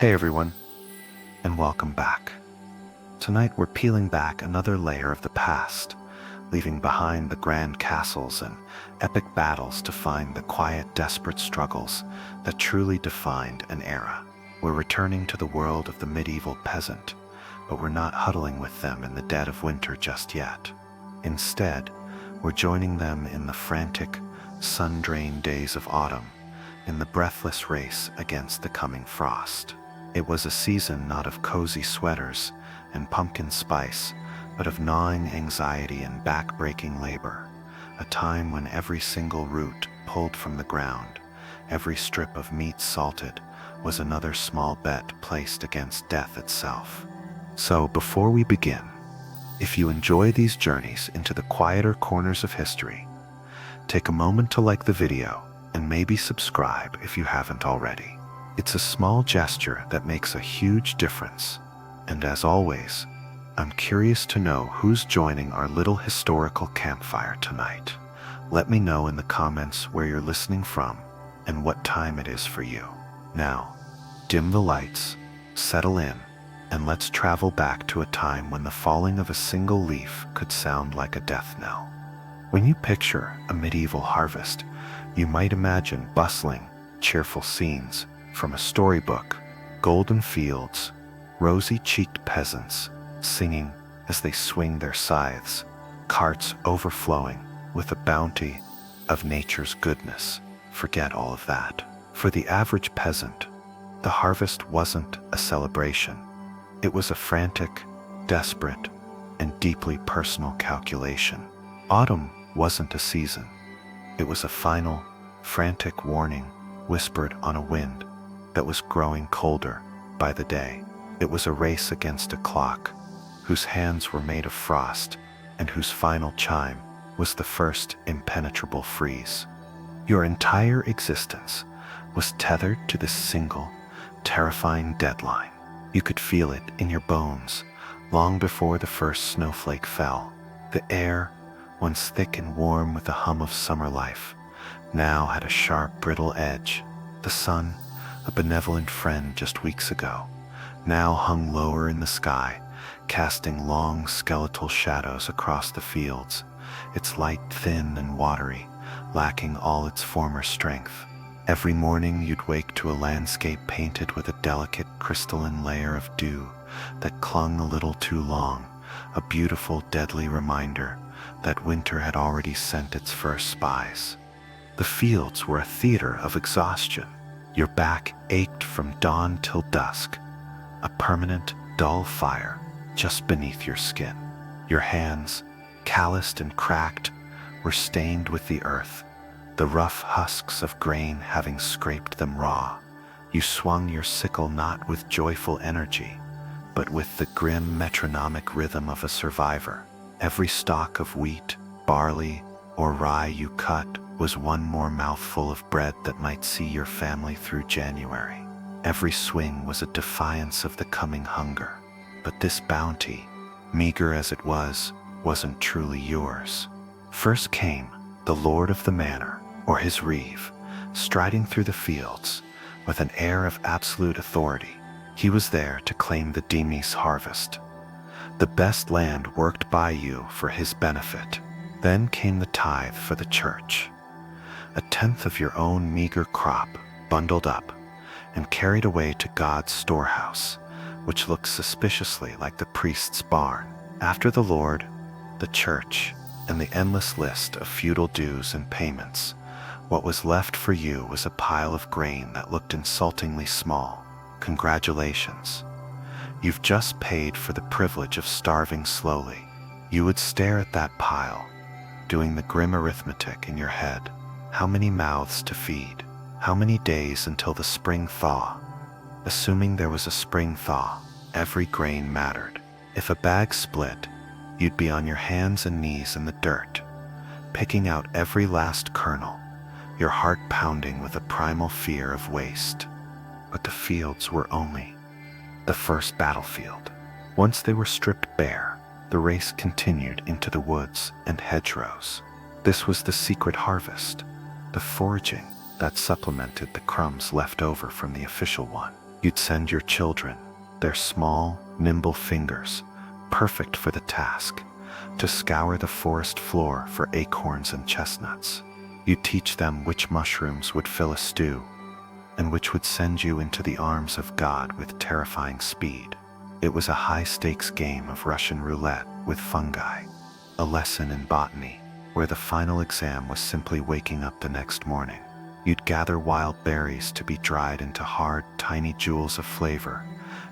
Hey everyone, and welcome back. Tonight we're peeling back another layer of the past, leaving behind the grand castles and epic battles to find the quiet, desperate struggles that truly defined an era. We're returning to the world of the medieval peasant, but we're not huddling with them in the dead of winter just yet. Instead, we're joining them in the frantic, sun-drained days of autumn, in the breathless race against the coming frost. It was a season not of cozy sweaters and pumpkin spice, but of gnawing anxiety and back-breaking labor, a time when every single root pulled from the ground, every strip of meat salted, was another small bet placed against death itself. So before we begin, if you enjoy these journeys into the quieter corners of history, take a moment to like the video and maybe subscribe if you haven't already. It's a small gesture that makes a huge difference. And as always, I'm curious to know who's joining our little historical campfire tonight. Let me know in the comments where you're listening from and what time it is for you. Now, dim the lights, settle in, and let's travel back to a time when the falling of a single leaf could sound like a death knell. When you picture a medieval harvest, you might imagine bustling, cheerful scenes from a storybook, golden fields, rosy-cheeked peasants singing as they swing their scythes, carts overflowing with a bounty of nature's goodness. Forget all of that. For the average peasant, the harvest wasn't a celebration. It was a frantic, desperate, and deeply personal calculation. Autumn wasn't a season. It was a final, frantic warning whispered on a wind that was growing colder by the day. It was a race against a clock whose hands were made of frost and whose final chime was the first impenetrable freeze. Your entire existence was tethered to this single, terrifying deadline. You could feel it in your bones long before the first snowflake fell. The air, once thick and warm with the hum of summer life, now had a sharp, brittle edge. The sun, a benevolent friend just weeks ago, now hung lower in the sky, casting long skeletal shadows across the fields, its light thin and watery, lacking all its former strength. Every morning you'd wake to a landscape painted with a delicate crystalline layer of dew that clung a little too long, a beautiful, deadly reminder that winter had already sent its first spies. The fields were a theater of exhaustion. Your back ached from dawn till dusk, a permanent, dull fire just beneath your skin. Your hands, calloused and cracked, were stained with the earth, the rough husks of grain having scraped them raw. You swung your sickle not with joyful energy, but with the grim metronomic rhythm of a survivor. Every stalk of wheat, barley, or rye you cut was one more mouthful of bread that might see your family through January. Every swing was a defiance of the coming hunger. But this bounty, meager as it was, wasn't truly yours. First came the lord of the manor, or his reeve, striding through the fields with an air of absolute authority. He was there to claim the demise harvest, the best land worked by you for his benefit. Then came the tithe for the church, a tenth of your own meager crop, bundled up and carried away to God's storehouse, which looked suspiciously like the priest's barn. After the Lord, the church, and the endless list of feudal dues and payments, what was left for you was a pile of grain that looked insultingly small. Congratulations. You've just paid for the privilege of starving slowly. You would stare at that pile, doing the grim arithmetic in your head. How many mouths to feed? How many days until the spring thaw? Assuming there was a spring thaw, every grain mattered. If a bag split, you'd be on your hands and knees in the dirt, picking out every last kernel, your heart pounding with a primal fear of waste. But the fields were only the first battlefield. Once they were stripped bare, the race continued into the woods and hedgerows. This was the secret harvest, the foraging that supplemented the crumbs left over from the official one. You'd send your children, their small, nimble fingers, perfect for the task, to scour the forest floor for acorns and chestnuts. You'd teach them which mushrooms would fill a stew, and which would send you into the arms of God with terrifying speed. It was a high-stakes game of Russian roulette with fungi, a lesson in botany, where the final exam was simply waking up the next morning. You'd gather wild berries to be dried into hard, tiny jewels of flavor,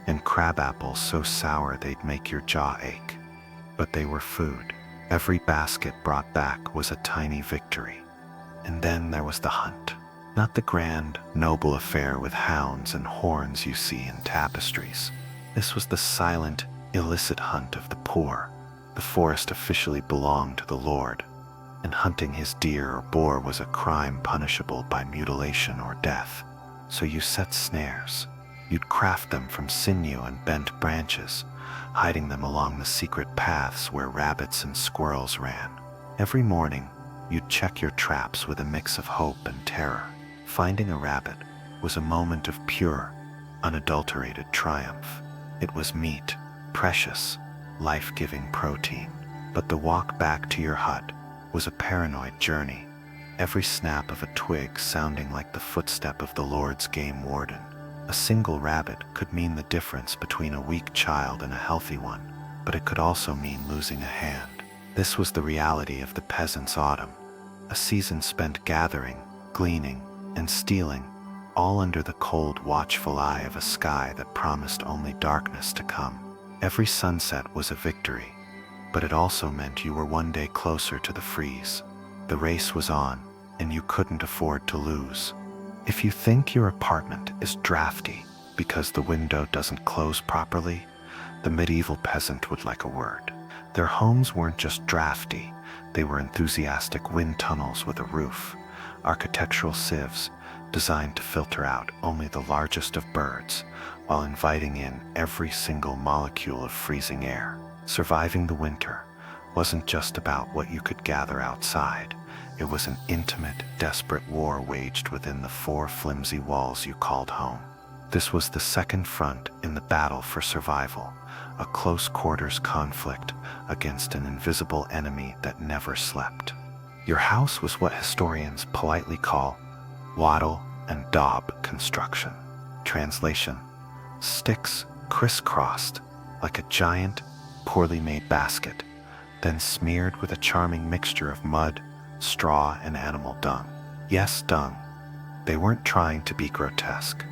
and crab apples so sour they'd make your jaw ache. But they were food. Every basket brought back was a tiny victory. And then there was the hunt. Not the grand, noble affair with hounds and horns you see in tapestries. This was the silent, illicit hunt of the poor. The forest officially belonged to the Lord, and hunting his deer or boar was a crime punishable by mutilation or death. So you set snares. You'd craft them from sinew and bent branches, hiding them along the secret paths where rabbits and squirrels ran. Every morning, you'd check your traps with a mix of hope and terror. Finding a rabbit was a moment of pure, unadulterated triumph. It was meat, precious, life-giving protein. But the walk back to your hut was a paranoid journey, every snap of a twig sounding like the footstep of the Lord's game warden. A single rabbit could mean the difference between a weak child and a healthy one, but it could also mean losing a hand. This was the reality of the peasants' autumn, a season spent gathering, gleaning, and stealing, all under the cold, watchful eye of a sky that promised only darkness to come. Every sunset was a victory, but it also meant you were one day closer to the freeze. The race was on, and you couldn't afford to lose. If you think your apartment is drafty because the window doesn't close properly, the medieval peasant would like a word. Their homes weren't just drafty, they were enthusiastic wind tunnels with a roof, architectural sieves designed to filter out only the largest of birds while inviting in every single molecule of freezing air. Surviving the winter wasn't just about what you could gather outside. It was an intimate, desperate war waged within the four flimsy walls you called home. This was the second front in the battle for survival, a close-quarters conflict against an invisible enemy that never slept. Your house was what historians politely call wattle and daub construction. Translation: sticks crisscrossed like a giant, poorly made basket, then smeared with a charming mixture of mud, straw, and animal dung. Yes, dung. They weren't trying to be grotesque.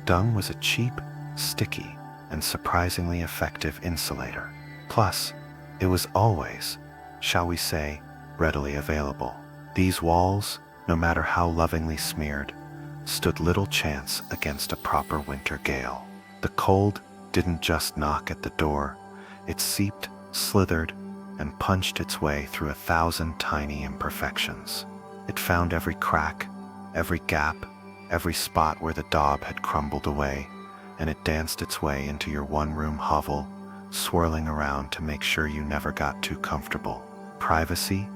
Dung was a cheap, sticky, and surprisingly effective insulator. Plus, it was always, shall we say, readily available. These walls, no matter how lovingly smeared, stood little chance against a proper winter gale. The cold didn't just knock at the door, it seeped, slithered, and punched its way through 1,000 tiny imperfections. It found every crack, every gap, every spot where the daub had crumbled away, and it danced its way into your one-room hovel, swirling around to make sure you never got too comfortable. Privacy?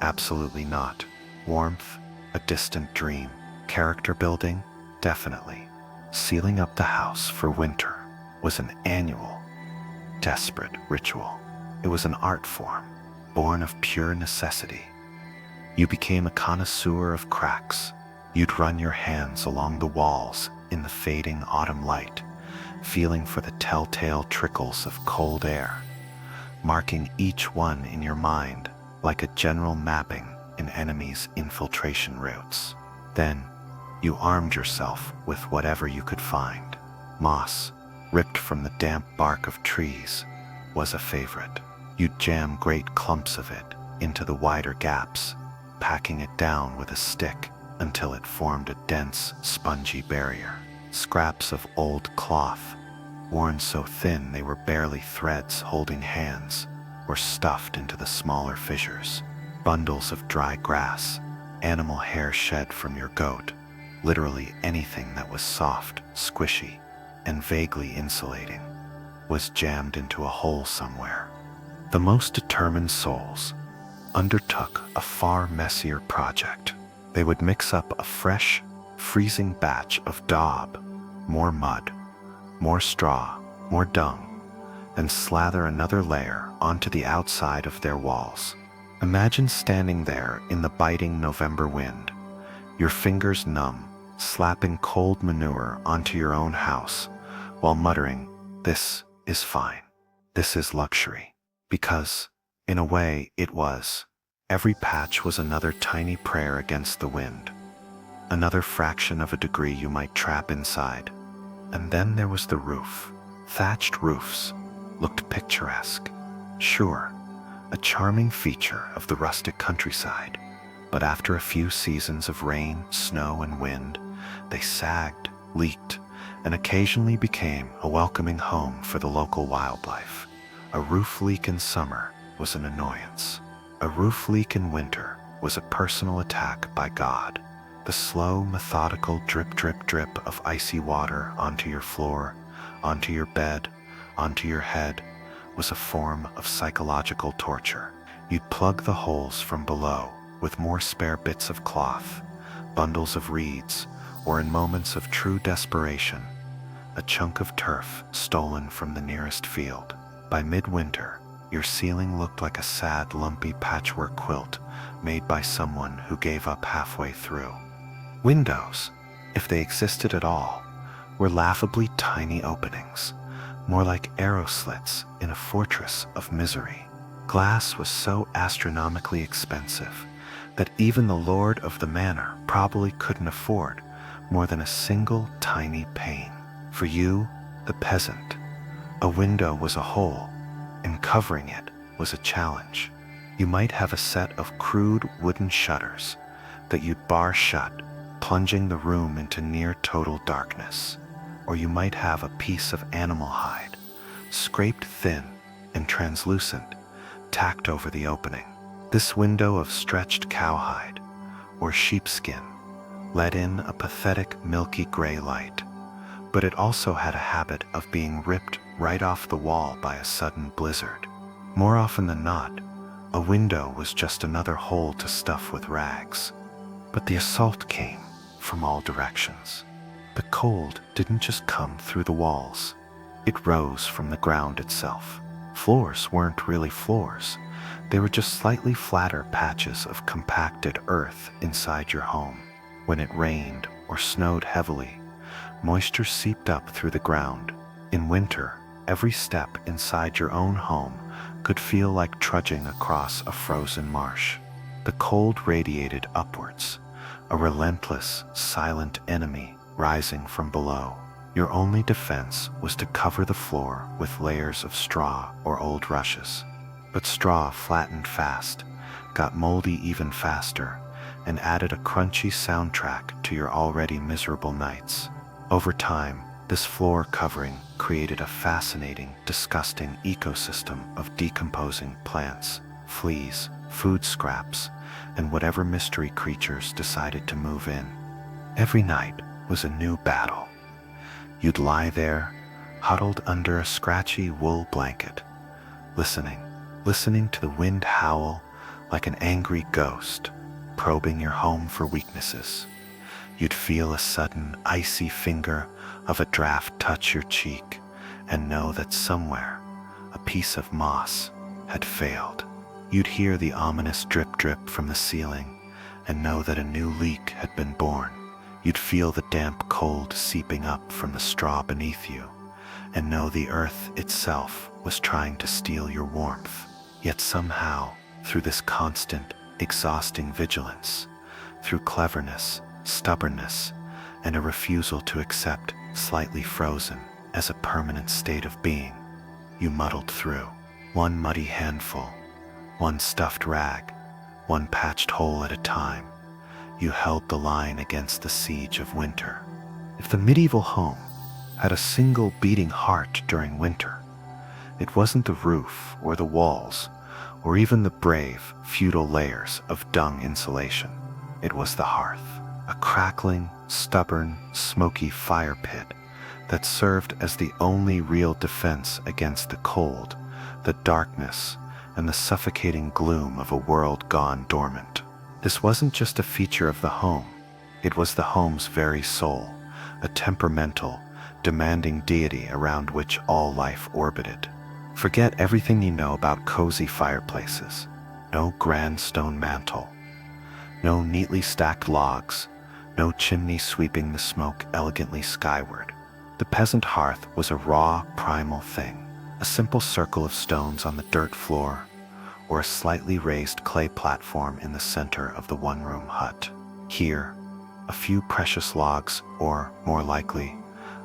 Absolutely not. Warmth? A distant dream. Character building? Definitely. Sealing up the house for winter was an annual, desperate ritual. It was an art form, born of pure necessity. You became a connoisseur of cracks. You'd run your hands along the walls in the fading autumn light, feeling for the telltale trickles of cold air, marking each one in your mind like a general mapping in enemies' infiltration routes. Then, you armed yourself with whatever you could find. Moss, ripped from the damp bark of trees, was a favorite. You'd jam great clumps of it into the wider gaps, packing it down with a stick until it formed a dense, spongy barrier. Scraps of old cloth, worn so thin they were barely threads holding hands, were stuffed into the smaller fissures. Bundles of dry grass, animal hair shed from your goat, literally anything that was soft, squishy, and vaguely insulating, was jammed into a hole somewhere. The most determined souls undertook a far messier project. They would mix up a fresh, freezing batch of daub, more mud, more straw, more dung, and slather another layer onto the outside of their walls. Imagine standing there in the biting November wind, your fingers numb, slapping cold manure onto your own house, while muttering, "This is fine. This is luxury." Because, in a way, it was. Every patch was another tiny prayer against the wind, another fraction of a degree you might trap inside. And then there was the roof. Thatched roofs looked picturesque. Sure, a charming feature of the rustic countryside, but after a few seasons of rain, snow, and wind, they sagged, leaked, and occasionally became a welcoming home for the local wildlife. A roof leak in summer was an annoyance. A roof leak in winter was a personal attack by God. The slow, methodical drip, drip, drip of icy water onto your floor, onto your bed, onto your head was a form of psychological torture. You'd plug the holes from below with more spare bits of cloth, bundles of reeds, or in moments of true desperation, a chunk of turf stolen from the nearest field. By midwinter, your ceiling looked like a sad, lumpy patchwork quilt made by someone who gave up halfway through. Windows, if they existed at all, were laughably tiny openings, more like arrow slits in a fortress of misery. Glass was so astronomically expensive that even the lord of the manor probably couldn't afford more than a single tiny pane. For you, the peasant, a window was a hole, and covering it was a challenge. You might have a set of crude wooden shutters that you'd bar shut, plunging the room into near total darkness. Or you might have a piece of animal hide, scraped thin and translucent, tacked over the opening. This window of stretched cowhide or sheepskin let in a pathetic milky gray light, but it also had a habit of being ripped right off the wall by a sudden blizzard. More often than not, a window was just another hole to stuff with rags. But the assault came from all directions. The cold didn't just come through the walls. It rose from the ground itself. Floors weren't really floors. They were just slightly flatter patches of compacted earth inside your home. When it rained or snowed heavily, moisture seeped up through the ground. In winter, every step inside your own home could feel like trudging across a frozen marsh. The cold radiated upwards, a relentless, silent enemy rising from below. Your only defense was to cover the floor with layers of straw or old rushes. But straw flattened fast, got moldy even faster, and added a crunchy soundtrack to your already miserable nights. Over time, this floor covering created a fascinating, disgusting ecosystem of decomposing plants, fleas, food scraps, and whatever mystery creatures decided to move in. Every night was a new battle. You'd lie there, huddled under a scratchy wool blanket, listening to the wind howl like an angry ghost, probing your home for weaknesses. You'd feel a sudden, icy finger of a draft touch your cheek and know that somewhere a piece of moss had failed. You'd hear the ominous drip-drip from the ceiling and know that a new leak had been born. You'd feel the damp cold seeping up from the straw beneath you and know the earth itself was trying to steal your warmth. Yet somehow, through this constant, exhausting vigilance, through cleverness, stubbornness, and a refusal to accept slightly frozen as a permanent state of being, you muddled through. One muddy handful, one stuffed rag, one patched hole at a time, you held the line against the siege of winter. If the medieval home had a single beating heart during winter, it wasn't the roof or the walls or even the brave, feudal layers of dung insulation. It was the hearth, a crackling, stubborn, smoky fire pit that served as the only real defense against the cold, the darkness, and the suffocating gloom of a world gone dormant. This wasn't just a feature of the home, it was the home's very soul, a temperamental, demanding deity around which all life orbited. Forget everything you know about cozy fireplaces. No grand stone mantle. No neatly stacked logs. No chimney sweeping the smoke elegantly skyward. The peasant hearth was a raw, primal thing. A simple circle of stones on the dirt floor, or a slightly raised clay platform in the center of the one-room hut. Here, a few precious logs, or, more likely,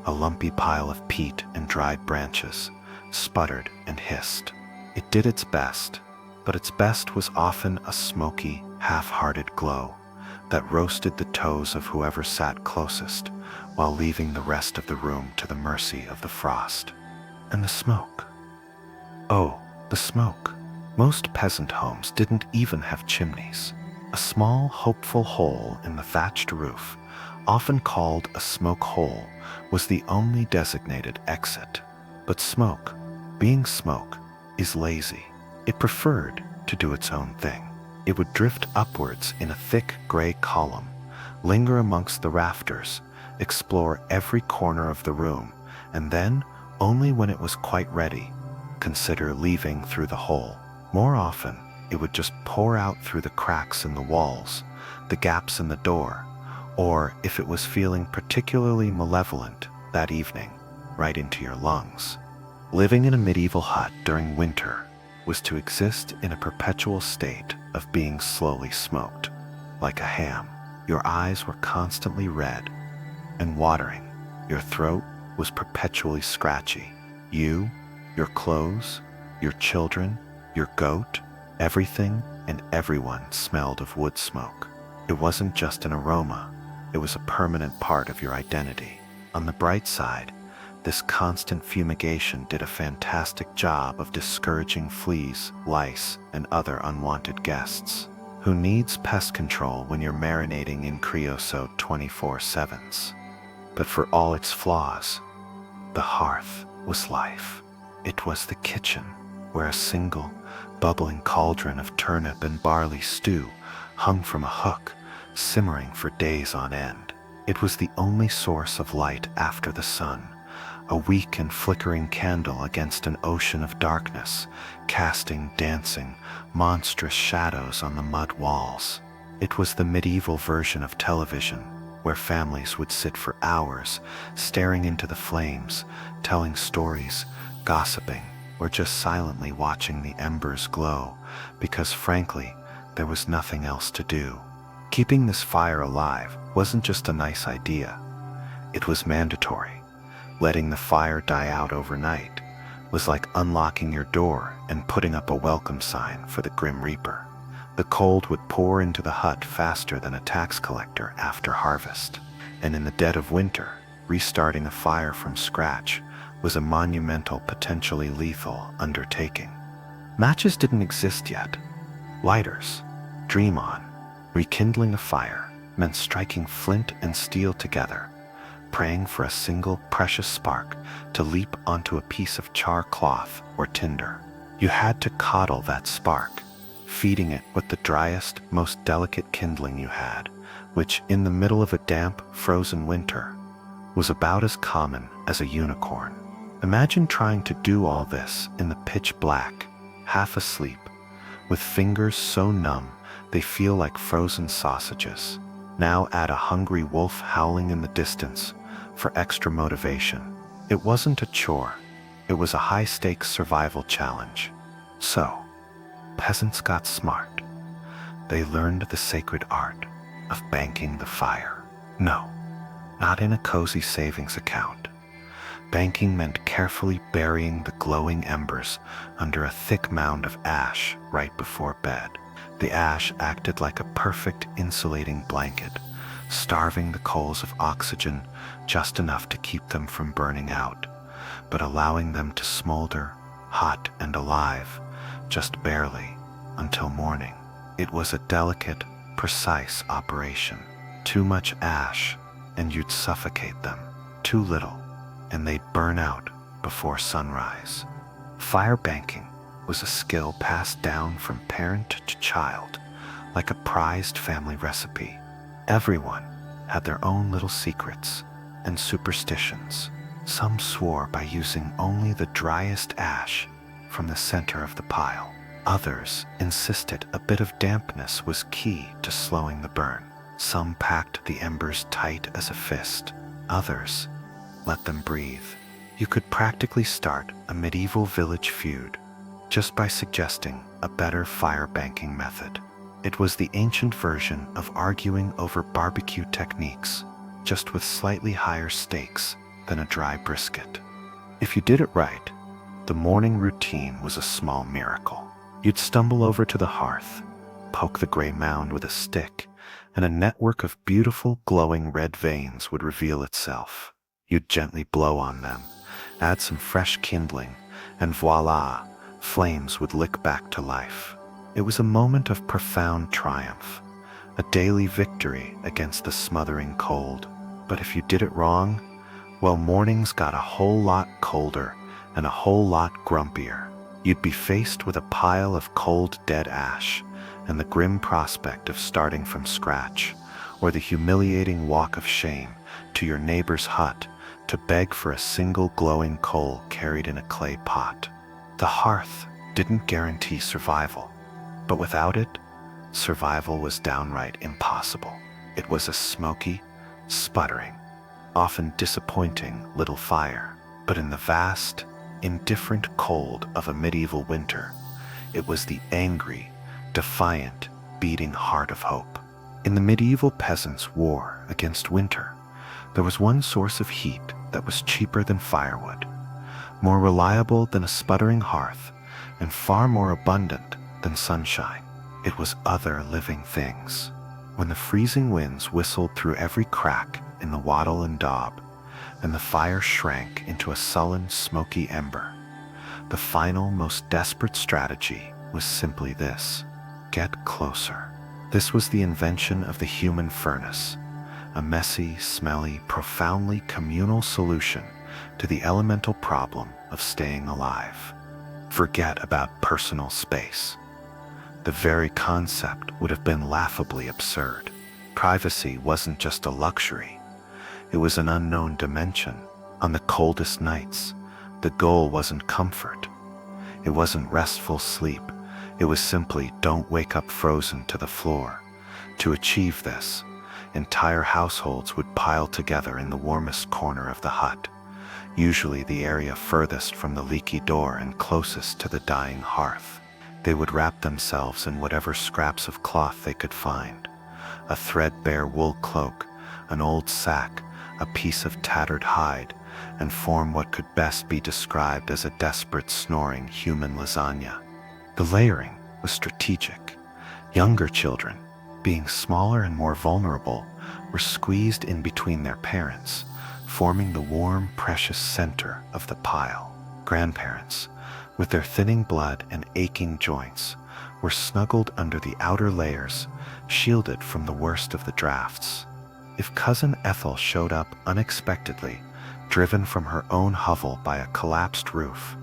a lumpy pile of peat and dried branches, sputtered and hissed. It did its best, but its best was often a smoky, half-hearted glow that roasted the toes of whoever sat closest, while leaving the rest of the room to the mercy of the frost. And the smoke. Oh, the smoke. Most peasant homes didn't even have chimneys. A small, hopeful hole in the thatched roof, often called a smoke hole, was the only designated exit. But smoke, being smoke, is lazy. It preferred to do its own thing. It would drift upwards in a thick gray column, linger amongst the rafters, explore every corner of the room, and then, only when it was quite ready, consider leaving through the hole. More often, it would just pour out through the cracks in the walls, the gaps in the door, or, if it was feeling particularly malevolent that evening, right into your lungs. Living in a medieval hut during winter was to exist in a perpetual state of being slowly smoked, like a ham. Your eyes were constantly red and watering. Your throat was perpetually scratchy. You, your clothes, your children, your goat, everything and everyone smelled of wood smoke. It wasn't just an aroma, it was a permanent part of your identity. On the bright side, this constant fumigation did a fantastic job of discouraging fleas, lice, and other unwanted guests. Who needs pest control when you're marinating in creosote 24/7s? But for all its flaws, the hearth was life. It was the kitchen, where a single, bubbling cauldron of turnip and barley stew hung from a hook, simmering for days on end. It was the only source of light after the sun, a weak and flickering candle against an ocean of darkness, casting dancing, monstrous shadows on the mud walls. It was the medieval version of television, where families would sit for hours, staring into the flames, telling stories, gossiping, or just silently watching the embers glow, because frankly, there was nothing else to do. Keeping this fire alive wasn't just a nice idea. It was mandatory. Letting the fire die out overnight was like unlocking your door and putting up a welcome sign for the Grim Reaper. The cold would pour into the hut faster than a tax collector after harvest, and in the dead of winter, restarting a fire from scratch was a monumental, potentially lethal undertaking. Matches didn't exist yet. Lighters, dream on. Rekindling a fire meant striking flint and steel together, praying for a single precious spark to leap onto a piece of char cloth or tinder. You had to coddle that spark, feeding it with the driest, most delicate kindling you had, which, in the middle of a damp, frozen winter, was about as common as a unicorn. Imagine trying to do all this in the pitch black, half asleep, with fingers so numb they feel like frozen sausages. Now add a hungry wolf howling in the distance for extra motivation. It wasn't a chore, it was a high-stakes survival challenge. So, peasants got smart. They learned the sacred art of banking the fire. No, not in a cozy savings account. Banking meant carefully burying the glowing embers under a thick mound of ash right before bed. The ash acted like a perfect insulating blanket, starving the coals of oxygen just enough to keep them from burning out, but allowing them to smolder, hot and alive, just barely, until morning. It was a delicate, precise operation. Too much ash, and you'd suffocate them. Too little, and they'd burn out before sunrise. Fire banking was a skill passed down from parent to child, like a prized family recipe. Everyone had their own little secrets and superstitions. Some swore by using only the driest ash from the center of the pile. Others insisted a bit of dampness was key to slowing the burn. Some packed the embers tight as a fist. Others let them breathe. You could practically start a medieval village feud just by suggesting a better fire banking method. It was the ancient version of arguing over barbecue techniques, just with slightly higher stakes than a dry brisket. If you did it right, the morning routine was a small miracle. You'd stumble over to the hearth, poke the gray mound with a stick, and a network of beautiful glowing red veins would reveal itself. You'd gently blow on them, add some fresh kindling, and voila, flames would lick back to life. It was a moment of profound triumph, a daily victory against the smothering cold. But if you did it wrong, well, mornings got a whole lot colder and a whole lot grumpier. You'd be faced with a pile of cold dead ash and the grim prospect of starting from scratch, or the humiliating walk of shame to your neighbor's hut to beg for a single glowing coal carried in a clay pot. The hearth didn't guarantee survival, but without it, survival was downright impossible. It was a smoky, sputtering, often disappointing little fire, but in the vast, indifferent cold of a medieval winter, it was the angry, defiant, beating heart of hope. In the medieval peasants' war against winter, there was one source of heat that was cheaper than firewood, more reliable than a sputtering hearth, and far more abundant than sunshine. It was other living things. When the freezing winds whistled through every crack in the wattle and daub, and the fire shrank into a sullen, smoky ember, the final, most desperate strategy was simply this: get closer. This was the invention of the human furnace, a messy, smelly, profoundly communal solution to the elemental problem of staying alive. Forget about personal space. The very concept would have been laughably absurd. Privacy wasn't just a luxury, it was an unknown dimension. On the coldest nights, the goal wasn't comfort. It wasn't restful sleep. It was simply don't wake up frozen to the floor. To achieve this, entire households would pile together in the warmest corner of the hut, usually the area furthest from the leaky door and closest to the dying hearth. They would wrap themselves in whatever scraps of cloth they could find: a threadbare wool cloak, an old sack, a piece of tattered hide, and form what could best be described as a desperate, snoring human lasagna. The layering was strategic. Younger children, being smaller and more vulnerable, were squeezed in between their parents, forming the warm, precious center of the pile. Grandparents, with their thinning blood and aching joints, were snuggled under the outer layers, shielded from the worst of the drafts. If Cousin Ethel showed up unexpectedly, driven from her own hovel by a collapsed roof,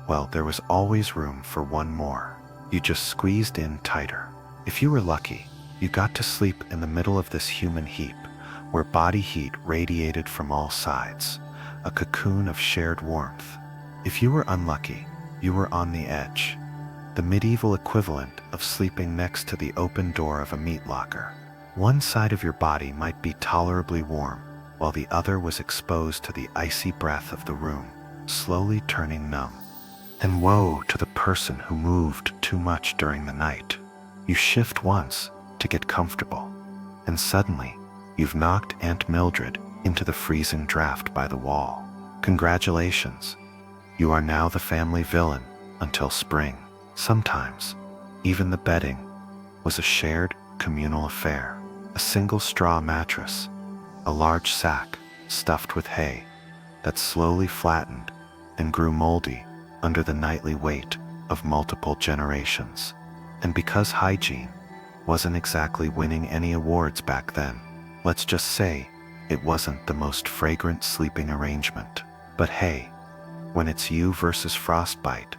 well, there was always room for one more. You just squeezed in tighter. If you were lucky, you got to sleep in the middle of this human heap, where body heat radiated from all sides, a cocoon of shared warmth. If you were unlucky, you were on the edge, the medieval equivalent of sleeping next to the open door of a meat locker. One side of your body might be tolerably warm, while the other was exposed to the icy breath of the room, slowly turning numb. And woe to the person who moved too much during the night. You shift once to get comfortable, and suddenly you've knocked Aunt Mildred into the freezing draft by the wall. Congratulations, you are now the family villain until spring. Sometimes, even the bedding was a shared communal affair. A single straw mattress, a large sack stuffed with hay that slowly flattened and grew moldy under the nightly weight of multiple generations. And because hygiene wasn't exactly winning any awards back then, let's just say it wasn't the most fragrant sleeping arrangement. But hey, when it's you versus frostbite,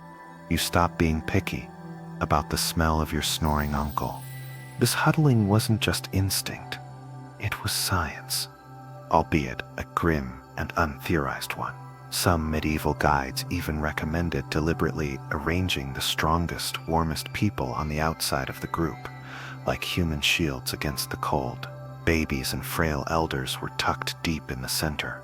you stop being picky about the smell of your snoring uncle. This huddling wasn't just instinct, it was science, albeit a grim and untheorized one. Some medieval guides even recommended deliberately arranging the strongest, warmest people on the outside of the group, like human shields against the cold. Babies and frail elders were tucked deep in the center,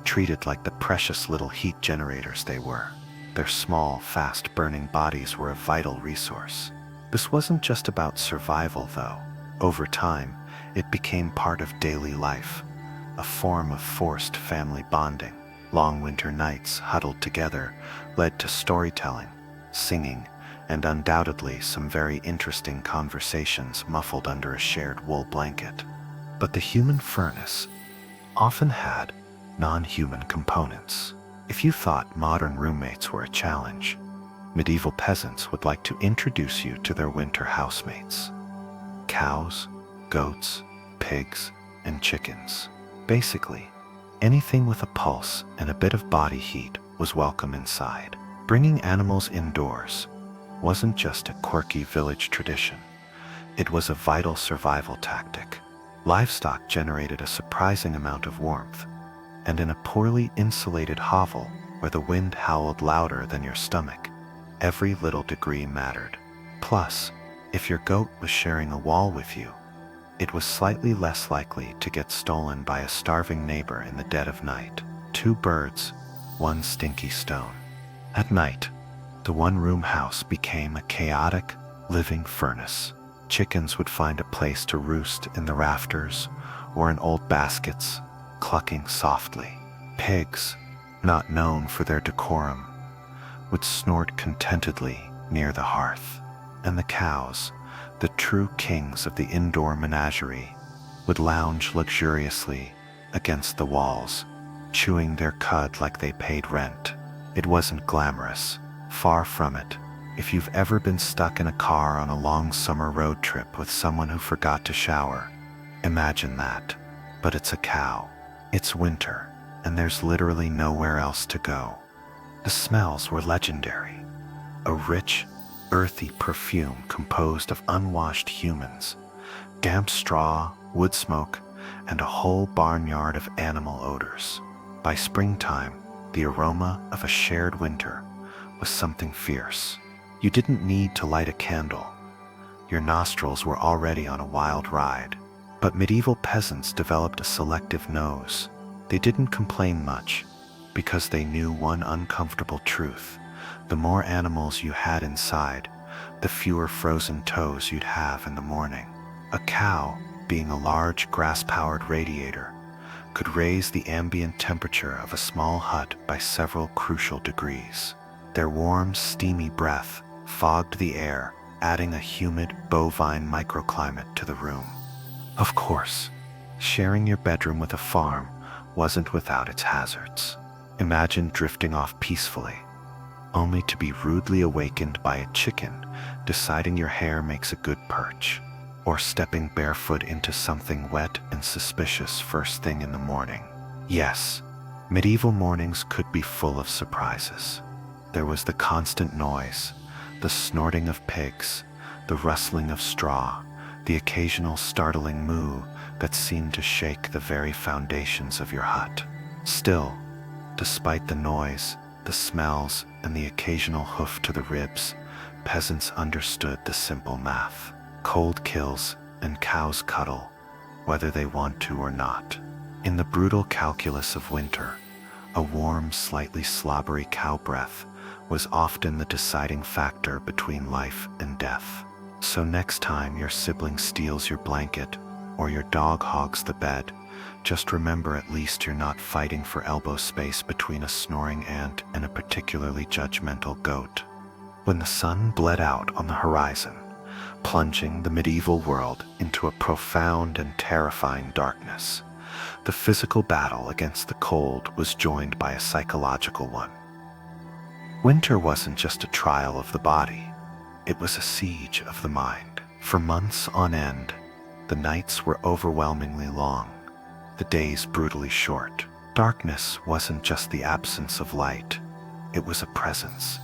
treated like the precious little heat generators they were. Their small, fast-burning bodies were a vital resource. This wasn't just about survival, though. Over time, it became part of daily life, a form of forced family bonding. Long winter nights huddled together led to storytelling, singing, and undoubtedly some very interesting conversations muffled under a shared wool blanket. But the human furnace often had non-human components. If you thought modern roommates were a challenge, medieval peasants would like to introduce you to their winter housemates. Cows, goats, pigs, and chickens. Basically, anything with a pulse and a bit of body heat was welcome inside. Bringing animals indoors wasn't just a quirky village tradition. It was a vital survival tactic. Livestock generated a surprising amount of warmth, and in a poorly insulated hovel where the wind howled louder than your stomach, every little degree mattered. Plus, if your goat was sharing a wall with you, it was slightly less likely to get stolen by a starving neighbor in the dead of night. 2 birds, 1 stinky stone. At night, the one-room house became a chaotic, living furnace. Chickens would find a place to roost in the rafters or in old baskets, clucking softly. Pigs, not known for their decorum, would snort contentedly near the hearth. And the cows, the true kings of the indoor menagerie, would lounge luxuriously against the walls, chewing their cud like they paid rent. It wasn't glamorous, far from it. If you've ever been stuck in a car on a long summer road trip with someone who forgot to shower, imagine that. But it's a cow. It's winter, and there's literally nowhere else to go. The smells were legendary. A rich, earthy perfume composed of unwashed humans, damp straw, wood smoke, and a whole barnyard of animal odors. By springtime, the aroma of a shared winter was something fierce. You didn't need to light a candle. Your nostrils were already on a wild ride. But medieval peasants developed a selective nose. They didn't complain much, because they knew one uncomfortable truth. The more animals you had inside, the fewer frozen toes you'd have in the morning. A cow, being a large grass-powered radiator, could raise the ambient temperature of a small hut by several crucial degrees. Their warm, steamy breath fogged the air, adding a humid, bovine microclimate to the room. Of course, sharing your bedroom with a farm wasn't without its hazards. Imagine drifting off peacefully, only to be rudely awakened by a chicken deciding your hair makes a good perch, or stepping barefoot into something wet and suspicious first thing in the morning. Yes, medieval mornings could be full of surprises. There was the constant noise, the snorting of pigs, the rustling of straw, the occasional startling moo that seemed to shake the very foundations of your hut. Still, despite the noise, the smells, and the occasional hoof to the ribs, peasants understood the simple math. Cold kills and cows cuddle, whether they want to or not. In the brutal calculus of winter, a warm, slightly slobbery cow breath was often the deciding factor between life and death. So next time your sibling steals your blanket or your dog hogs the bed, just remember at least you're not fighting for elbow space between a snoring ant and a particularly judgmental goat. When the sun bled out on the horizon, plunging the medieval world into a profound and terrifying darkness, the physical battle against the cold was joined by a psychological one. Winter wasn't just a trial of the body, it was a siege of the mind. For months on end, the nights were overwhelmingly long, the days brutally short. Darkness wasn't just the absence of light, it was a presence,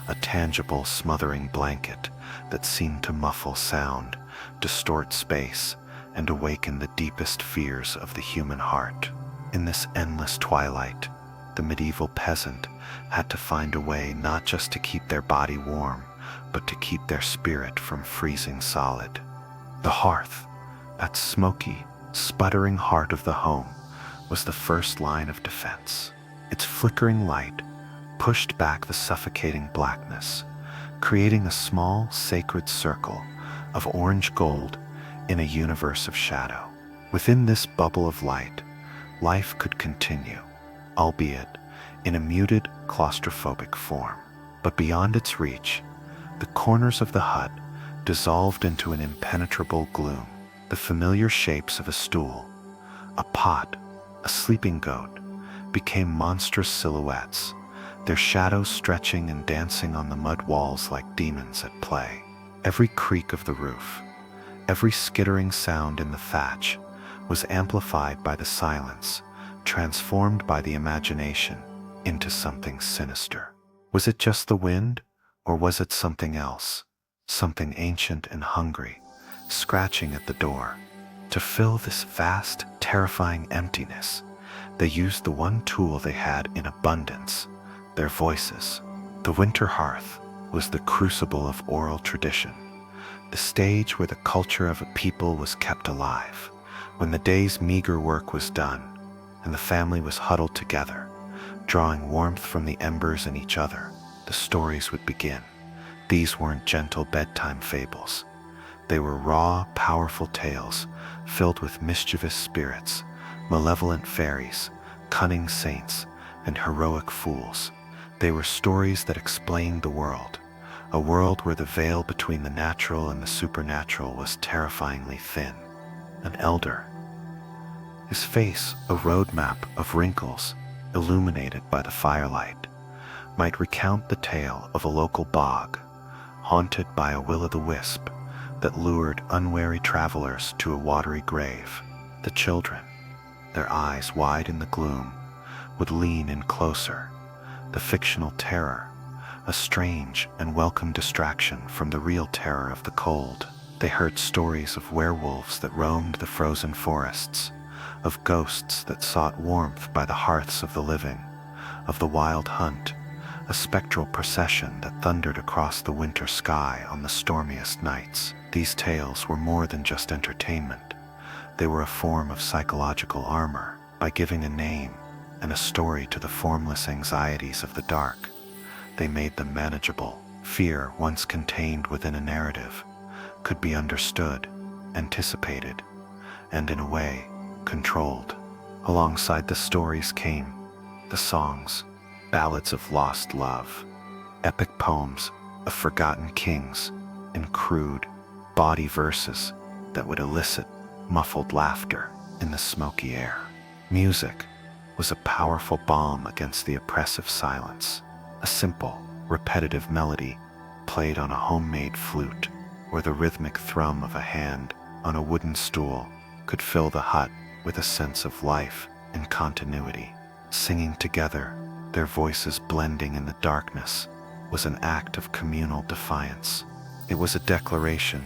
a tangible smothering blanket that seemed to muffle sound, distort space, and awaken the deepest fears of the human heart. In this endless twilight, the medieval peasant had to find a way not just to keep their body warm, but to keep their spirit from freezing solid. The hearth, that smoky, sputtering heart of the home, was the first line of defense. Its flickering light pushed back the suffocating blackness, creating a small, sacred circle of orange gold in a universe of shadow. Within this bubble of light, life could continue, albeit in a muted, claustrophobic form. But beyond its reach, the corners of the hut dissolved into an impenetrable gloom. The familiar shapes of a stool, a pot, a sleeping goat became monstrous silhouettes, their shadows stretching and dancing on the mud walls like demons at play. Every creak of the roof, every skittering sound in the thatch was amplified by the silence, transformed by the imagination into something sinister. Was it just the wind, or was it something else, something ancient and hungry, scratching at the door? To fill this vast, terrifying emptiness, they used the one tool they had in abundance, their voices. The winter hearth was the crucible of oral tradition, the stage where the culture of a people was kept alive. When the day's meager work was done, and the family was huddled together, drawing warmth from the embers and each other, the stories would begin. These weren't gentle bedtime fables. They were raw, powerful tales filled with mischievous spirits, malevolent fairies, cunning saints, and heroic fools. They were stories that explained the world, a world where the veil between the natural and the supernatural was terrifyingly thin. An elder, his face a roadmap of wrinkles illuminated by the firelight, might recount the tale of a local bog, haunted by a will-o'-the-wisp that lured unwary travelers to a watery grave. The children, their eyes wide in the gloom, would lean in closer, the fictional terror, a strange and welcome distraction from the real terror of the cold. They heard stories of werewolves that roamed the frozen forests, of ghosts that sought warmth by the hearths of the living, of the wild hunt, a spectral procession that thundered across the winter sky on the stormiest nights. These tales were more than just entertainment. They were a form of psychological armor. By giving a name and a story to the formless anxieties of the dark, they made them manageable. Fear, once contained within a narrative, could be understood, anticipated, and in a way, controlled. Alongside the stories came the songs, ballads of lost love, epic poems of forgotten kings, and crude, bawdy verses that would elicit muffled laughter in the smoky air. Music was a powerful balm against the oppressive silence. A simple, repetitive melody played on a homemade flute, or the rhythmic thrum of a hand on a wooden stool could fill the hut with a sense of life and continuity. Singing together, their voices blending in the darkness, was an act of communal defiance. It was a declaration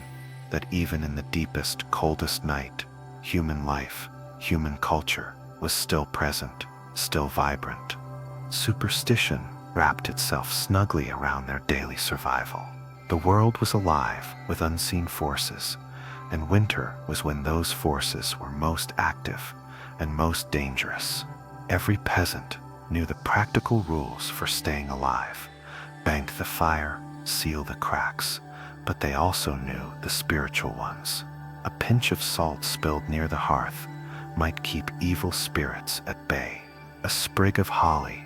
that even in the deepest, coldest night, human life, human culture was still present, still vibrant. Superstition wrapped itself snugly around their daily survival. The world was alive with unseen forces, and winter was when those forces were most active and most dangerous. Every peasant knew the practical rules for staying alive: bank the fire, seal the cracks, but they also knew the spiritual ones. A pinch of salt spilled near the hearth might keep evil spirits at bay. A sprig of holly,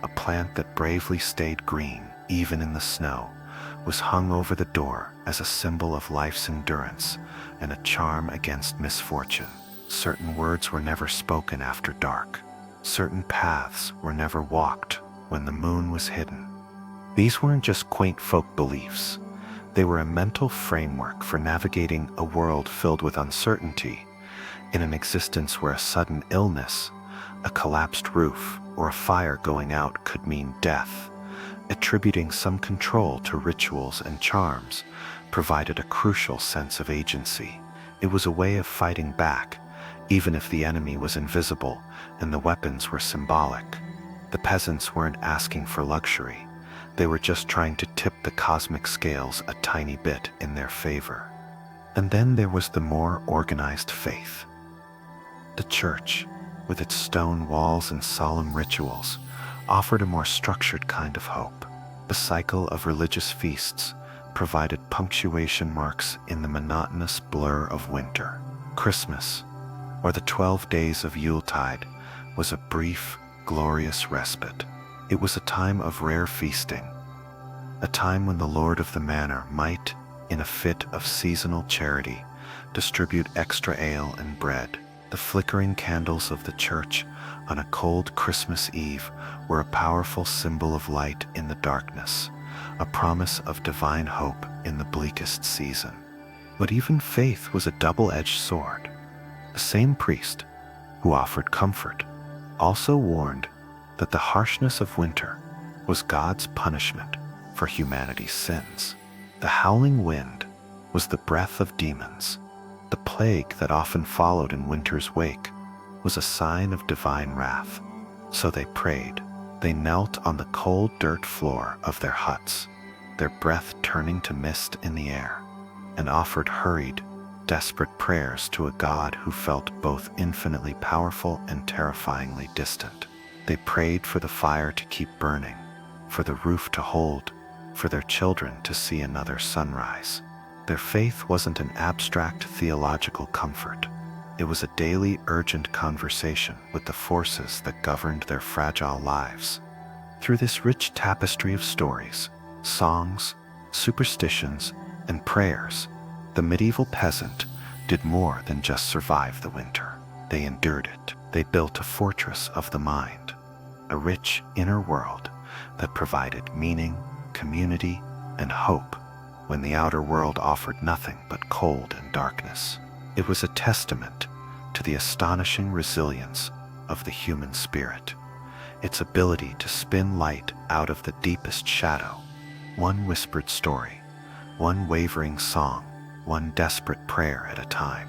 a plant that bravely stayed green even in the snow, was hung over the door as a symbol of life's endurance and a charm against misfortune. Certain words were never spoken after dark. Certain paths were never walked when the moon was hidden. These weren't just quaint folk beliefs. They were a mental framework for navigating a world filled with uncertainty, in an existence where a sudden illness, a collapsed roof, or a fire going out could mean death. Attributing some control to rituals and charms provided a crucial sense of agency. It was a way of fighting back, even if the enemy was invisible and the weapons were symbolic. The peasants weren't asking for luxury. They were just trying to tip the cosmic scales a tiny bit in their favor. And then there was the more organized faith. The church, with its stone walls and solemn rituals, offered a more structured kind of hope. The cycle of religious feasts provided punctuation marks in the monotonous blur of winter. Christmas, or the 12 days of Yuletide, was a brief, glorious respite. It was a time of rare feasting, a time when the lord of the manor might, in a fit of seasonal charity, distribute extra ale and bread. The flickering candles of the church on a cold Christmas Eve were a powerful symbol of light in the darkness, a promise of divine hope in the bleakest season. But even faith was a double-edged sword. The same priest, who offered comfort, also warned that the harshness of winter was God's punishment for humanity's sins. The howling wind was the breath of demons. The plague that often followed in winter's wake was a sign of divine wrath. So they prayed. They knelt on the cold dirt floor of their huts, their breath turning to mist in the air, and offered hurried, desperate prayers to a God who felt both infinitely powerful and terrifyingly distant. They prayed for the fire to keep burning, for the roof to hold, for their children to see another sunrise. Their faith wasn't an abstract theological comfort. It was a daily, urgent conversation with the forces that governed their fragile lives. Through this rich tapestry of stories, songs, superstitions, and prayers, the medieval peasant did more than just survive the winter. They endured it. They built a fortress of the mind, a rich inner world that provided meaning, community, and hope when the outer world offered nothing but cold and darkness. It was a testament to the astonishing resilience of the human spirit, its ability to spin light out of the deepest shadow, one whispered story, one wavering song, one desperate prayer at a time.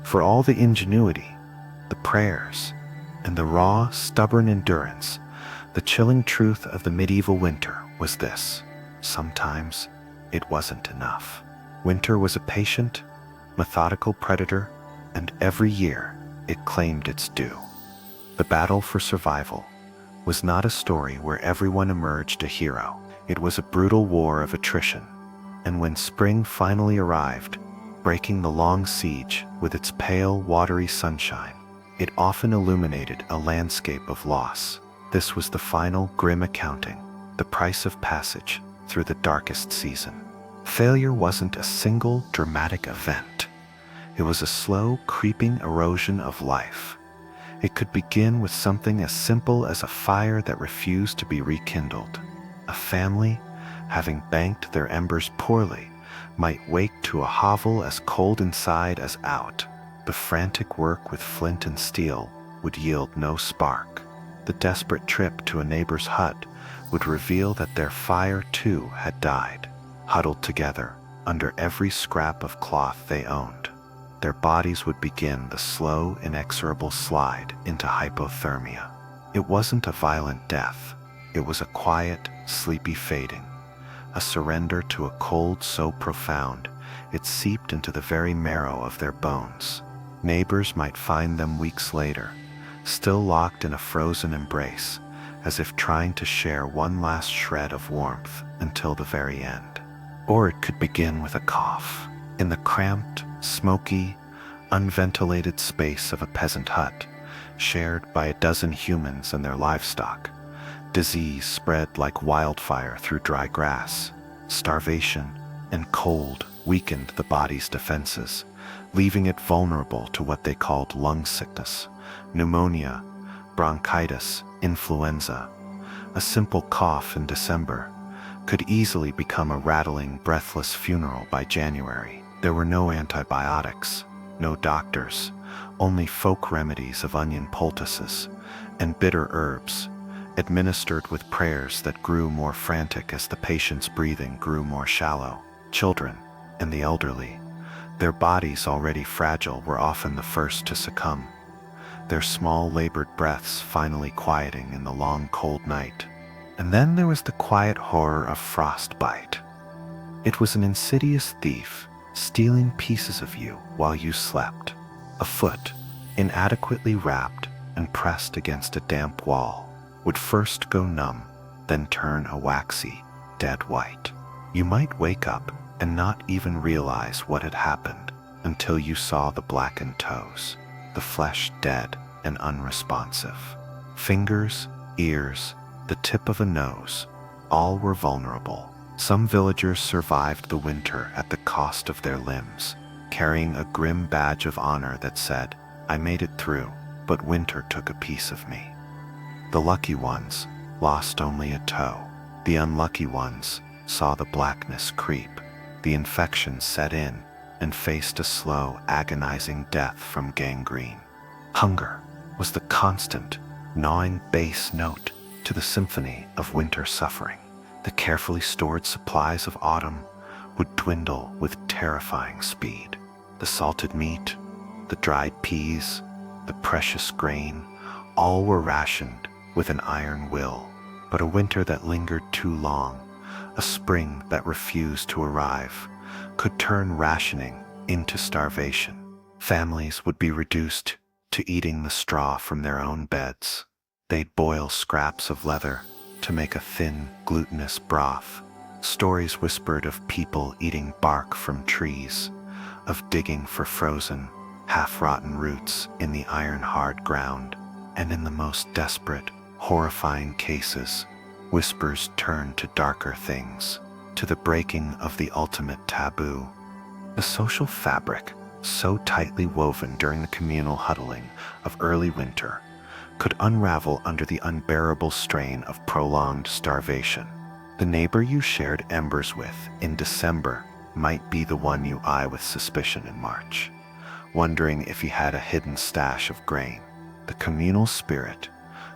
For all the ingenuity, the prayers, and the raw, stubborn endurance, the chilling truth of the medieval winter was this: sometimes it wasn't enough. Winter was a patient, methodical predator, and every year it claimed its due. The battle for survival was not a story where everyone emerged a hero. It was a brutal war of attrition, and when spring finally arrived, breaking the long siege with its pale, watery sunshine, it often illuminated a landscape of loss. This was the final grim accounting, the price of passage through the darkest season. Failure wasn't a single dramatic event. It was a slow, creeping erosion of life. It could begin with something as simple as a fire that refused to be rekindled. A family, having banked their embers poorly, might wake to a hovel as cold inside as out. The frantic work with flint and steel would yield no spark. The desperate trip to a neighbor's hut would reveal that their fire too had died. Huddled together under every scrap of cloth they owned, their bodies would begin the slow, inexorable slide into hypothermia. It wasn't a violent death. It was a quiet, sleepy fading, a surrender to a cold so profound it seeped into the very marrow of their bones. Neighbors might find them weeks later, still locked in a frozen embrace, as if trying to share one last shred of warmth until the very end. Or it could begin with a cough. In the cramped, smoky, unventilated space of a peasant hut, shared by a dozen humans and their livestock, disease spread like wildfire through dry grass. Starvation and cold weakened the body's defenses, leaving it vulnerable to what they called lung sickness, pneumonia, bronchitis, influenza. A simple cough in December could easily become a rattling, breathless funeral by January. There were no antibiotics, no doctors, only folk remedies of onion poultices and bitter herbs, administered with prayers that grew more frantic as the patient's breathing grew more shallow. Children and the elderly, their bodies already fragile, were often the first to succumb. their small labored breaths finally quieting in the long cold night. And then there was the quiet horror of frostbite. It was an insidious thief, stealing pieces of you while you slept. A foot, inadequately wrapped and pressed against a damp wall, would first go numb, then turn a waxy, dead white. You might wake up and not even realize what had happened until you saw the blackened toes, the flesh dead and unresponsive. Fingers, ears, the tip of a nose, all were vulnerable. Some villagers survived the winter at the cost of their limbs, carrying a grim badge of honor that said, "I made it through, but winter took a piece of me." The lucky ones lost only a toe. The unlucky ones saw the blackness creep. The infection set in and faced a slow, agonizing death from gangrene. Hunger was the constant, gnawing bass note to the symphony of winter suffering. The carefully stored supplies of autumn would dwindle with terrifying speed. The salted meat, the dried peas, the precious grain, all were rationed with an iron will. But a winter that lingered too long, a spring that refused to arrive, could turn rationing into starvation. Families would be reduced to eating the straw from their own beds. They'd boil scraps of leather to make a thin, glutinous broth. Stories whispered of people eating bark from trees, of digging for frozen, half-rotten roots in the iron-hard ground, and in the most desperate, horrifying cases, whispers turned to darker things, to the breaking of the ultimate taboo. The social fabric, so tightly woven during the communal huddling of early winter, could unravel under the unbearable strain of prolonged starvation. The neighbor you shared embers with in December might be the one you eye with suspicion in March, wondering if he had a hidden stash of grain. The communal spirit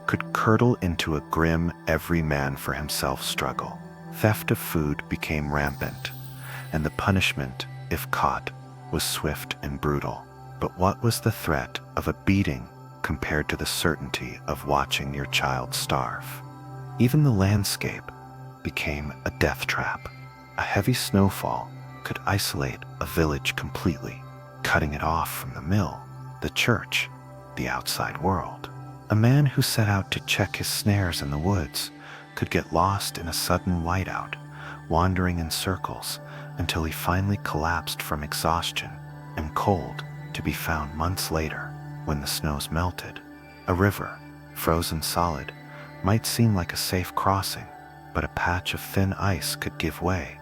could curdle into a grim every-man-for-himself struggle. Theft of food became rampant, and the punishment, if caught, was swift and brutal. But what was the threat of a beating compared to the certainty of watching your child starve? Even the landscape became a death trap. A heavy snowfall could isolate a village completely, cutting it off from the mill, the church, the outside world. A man who set out to check his snares in the woods could get lost in a sudden whiteout, wandering in circles until he finally collapsed from exhaustion and cold, to be found months later when the snows melted. A river, frozen solid, might seem like a safe crossing, but a patch of thin ice could give way,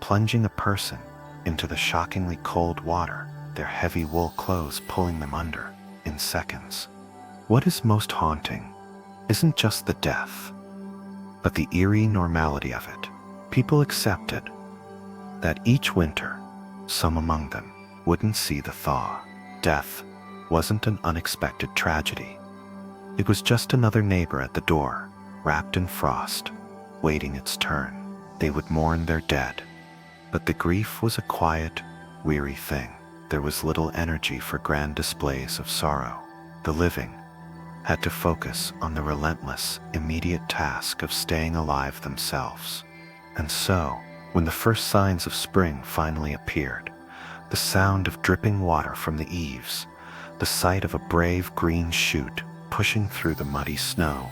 plunging a person into the shockingly cold water, their heavy wool clothes pulling them under in seconds. What is most haunting isn't just the death, but the eerie normality of it. People accepted that each winter, some among them wouldn't see the thaw. Death wasn't an unexpected tragedy. It was just another neighbor at the door, wrapped in frost, waiting its turn. They would mourn their dead, but the grief was a quiet, weary thing. There was little energy for grand displays of sorrow. The living had to focus on the relentless, immediate task of staying alive themselves. And so, when the first signs of spring finally appeared, the sound of dripping water from the eaves, the sight of a brave green shoot pushing through the muddy snow,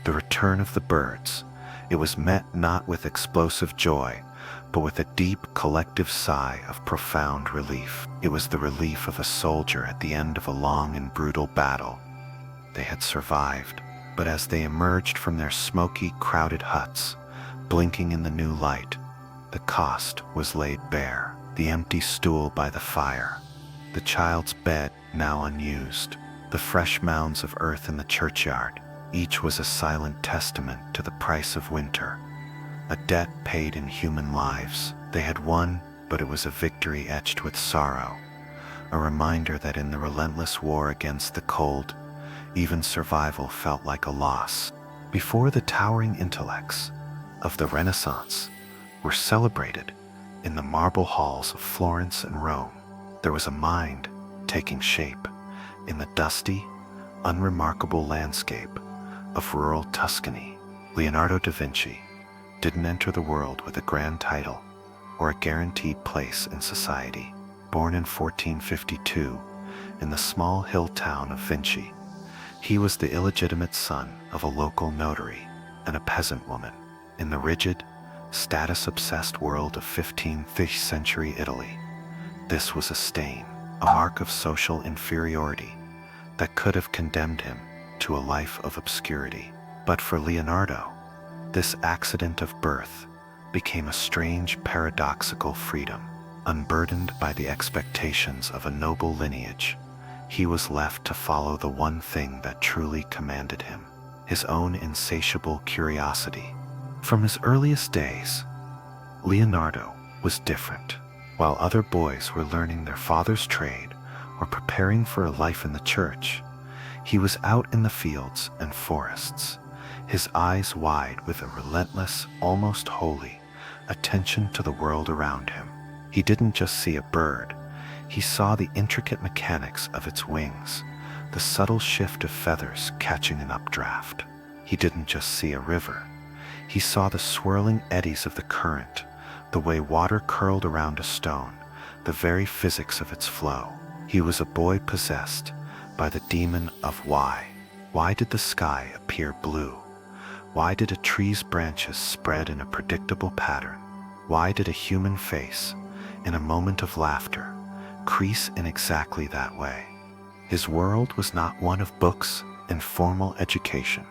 the return of the birds, it was met not with explosive joy, but with a deep collective sigh of profound relief. It was the relief of a soldier at the end of a long and brutal battle. They had survived, but as they emerged from their smoky, crowded huts, blinking in the new light, the cost was laid bare. The empty stool by the fire, the child's bed now unused, the fresh mounds of earth in the churchyard, each was a silent testament to the price of winter, a debt paid in human lives. They had won, but it was a victory etched with sorrow, a reminder that in the relentless war against the cold, even survival felt like a loss. Before the towering intellects of the Renaissance were celebrated in the marble halls of Florence and Rome, there was a mind taking shape in the dusty, unremarkable landscape of rural Tuscany. Leonardo da Vinci didn't enter the world with a grand title or a guaranteed place in society. Born in 1452 in the small hill town of Vinci, he was the illegitimate son of a local notary and a peasant woman. In the rigid, status-obsessed world of 15th century Italy, this was a stain, a mark of social inferiority that could have condemned him to a life of obscurity. But for Leonardo, this accident of birth became a strange, paradoxical freedom. Unburdened by the expectations of a noble lineage, he was left to follow the one thing that truly commanded him, his own insatiable curiosity. From his earliest days, Leonardo was different. While other boys were learning their father's trade or preparing for a life in the church, he was out in the fields and forests, his eyes wide with a relentless, almost holy attention to the world around him. He didn't just see a bird, he saw the intricate mechanics of its wings, the subtle shift of feathers catching an updraft. He didn't just see a river, he saw the swirling eddies of the current, the way water curled around a stone, the very physics of its flow. He was a boy possessed by the demon of why. Why did the sky appear blue? Why did a tree's branches spread in a predictable pattern? Why did a human face, in a moment of laughter, crease in exactly that way? His world was not one of books and formal education,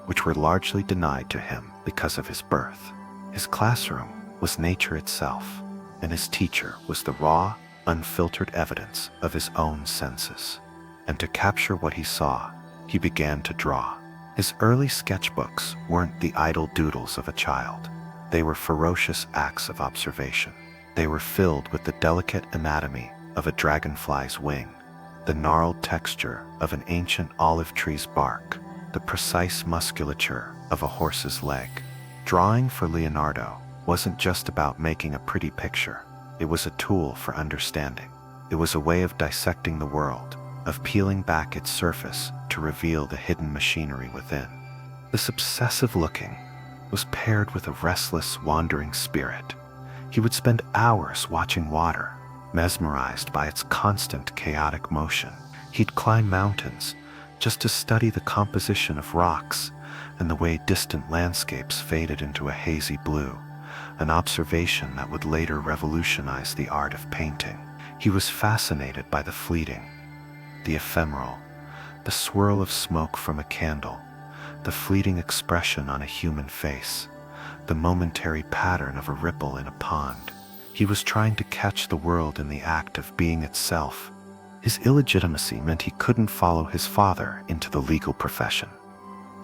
which were largely denied to him because of his birth. His classroom was nature itself, and his teacher was the raw, unfiltered evidence of his own senses. And to capture what he saw, he began to draw. His early sketchbooks weren't the idle doodles of a child. They were ferocious acts of observation. They were filled with the delicate anatomy of a dragonfly's wing, the gnarled texture of an ancient olive tree's bark, the precise musculature of a horse's leg. Drawing for Leonardo wasn't just about making a pretty picture. It was a tool for understanding. It was a way of dissecting the world, of peeling back its surface to reveal the hidden machinery within. This obsessive looking was paired with a restless, wandering spirit. He would spend hours watching water, mesmerized by its constant chaotic motion. He'd climb mountains just to study the composition of rocks and the way distant landscapes faded into a hazy blue, an observation that would later revolutionize the art of painting. He was fascinated by the fleeting, the ephemeral, the swirl of smoke from a candle, the fleeting expression on a human face, the momentary pattern of a ripple in a pond. He was trying to catch the world in the act of being itself. His illegitimacy meant he couldn't follow his father into the legal profession,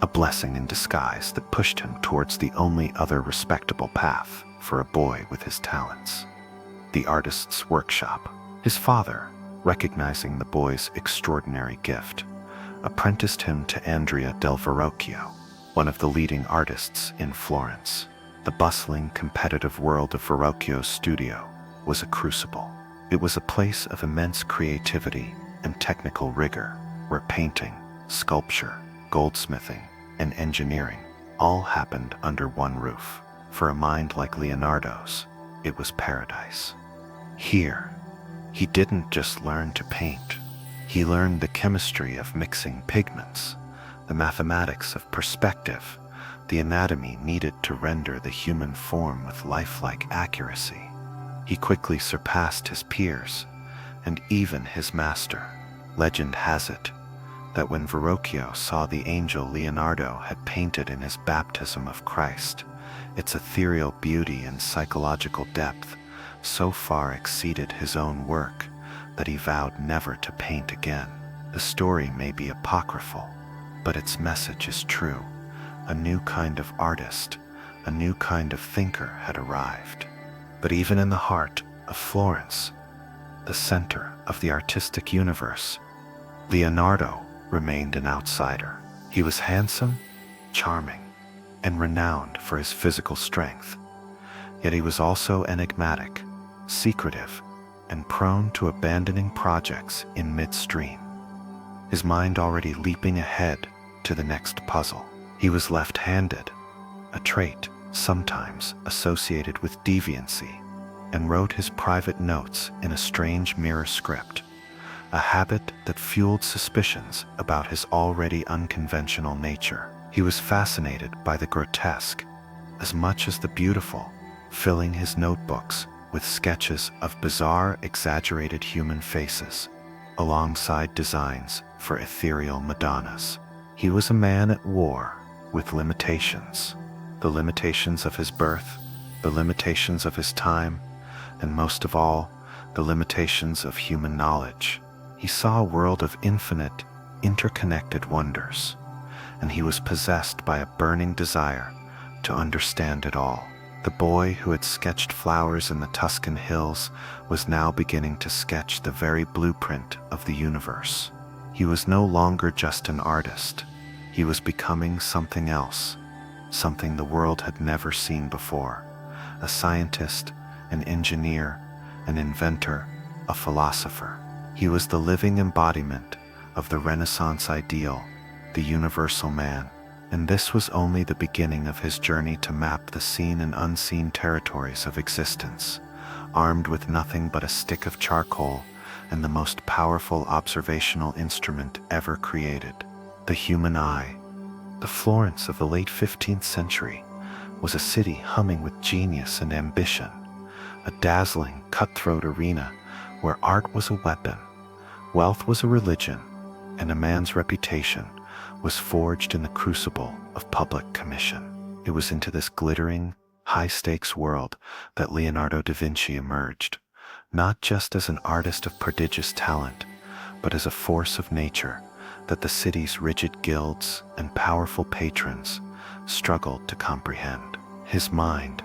a blessing in disguise that pushed him towards the only other respectable path for a boy with his talents: the artist's workshop. His father, recognizing the boy's extraordinary gift, apprenticed him to Andrea del Verrocchio, one of the leading artists in Florence. The bustling, competitive world of Verrocchio's studio was a crucible. It was a place of immense creativity and technical rigor, where painting, sculpture, goldsmithing, and engineering all happened under one roof. For a mind like Leonardo's, it was paradise. Here, he didn't just learn to paint. He learned the chemistry of mixing pigments, the mathematics of perspective, the anatomy needed to render the human form with lifelike accuracy. He quickly surpassed his peers, and even his master. Legend has it that when Verrocchio saw the angel Leonardo had painted in his baptism of Christ, its ethereal beauty and psychological depth so far exceeded his own work that he vowed never to paint again. The story may be apocryphal, but its message is true. A new kind of artist, a new kind of thinker had arrived. But even in the heart of Florence, the center of the artistic universe, Leonardo remained an outsider. He was handsome, charming, and renowned for his physical strength. Yet he was also enigmatic, secretive, and prone to abandoning projects in midstream. his mind already leaping ahead to the next puzzle. He was left-handed, a trait sometimes associated with deviancy, and wrote his private notes in a strange mirror script, a habit that fueled suspicions about his already unconventional nature. He was fascinated by the grotesque as much as the beautiful, filling his notebooks with sketches of bizarre, exaggerated human faces, alongside designs for ethereal Madonnas. He was a man at war with limitations, the limitations of his birth, the limitations of his time, and most of all, the limitations of human knowledge. He saw a world of infinite, interconnected wonders, and he was possessed by a burning desire to understand it all. The boy who had sketched flowers in the Tuscan hills was now beginning to sketch the very blueprint of the universe. He was no longer just an artist. He was becoming something else, something the world had never seen before. A scientist, an engineer, an inventor, a philosopher. He was the living embodiment of the Renaissance ideal, the universal man. And this was only the beginning of his journey to map the seen and unseen territories of existence, armed with nothing but a stick of charcoal and the most powerful observational instrument ever created, the human eye. The Florence of the late 15th century was a city humming with genius and ambition, a dazzling, cutthroat arena where art was a weapon, wealth was a religion, and a man's reputation was forged in the crucible of public commission. It was into this glittering, high-stakes world that Leonardo da Vinci emerged, not just as an artist of prodigious talent, but as a force of nature that the city's rigid guilds and powerful patrons struggled to comprehend. His mind,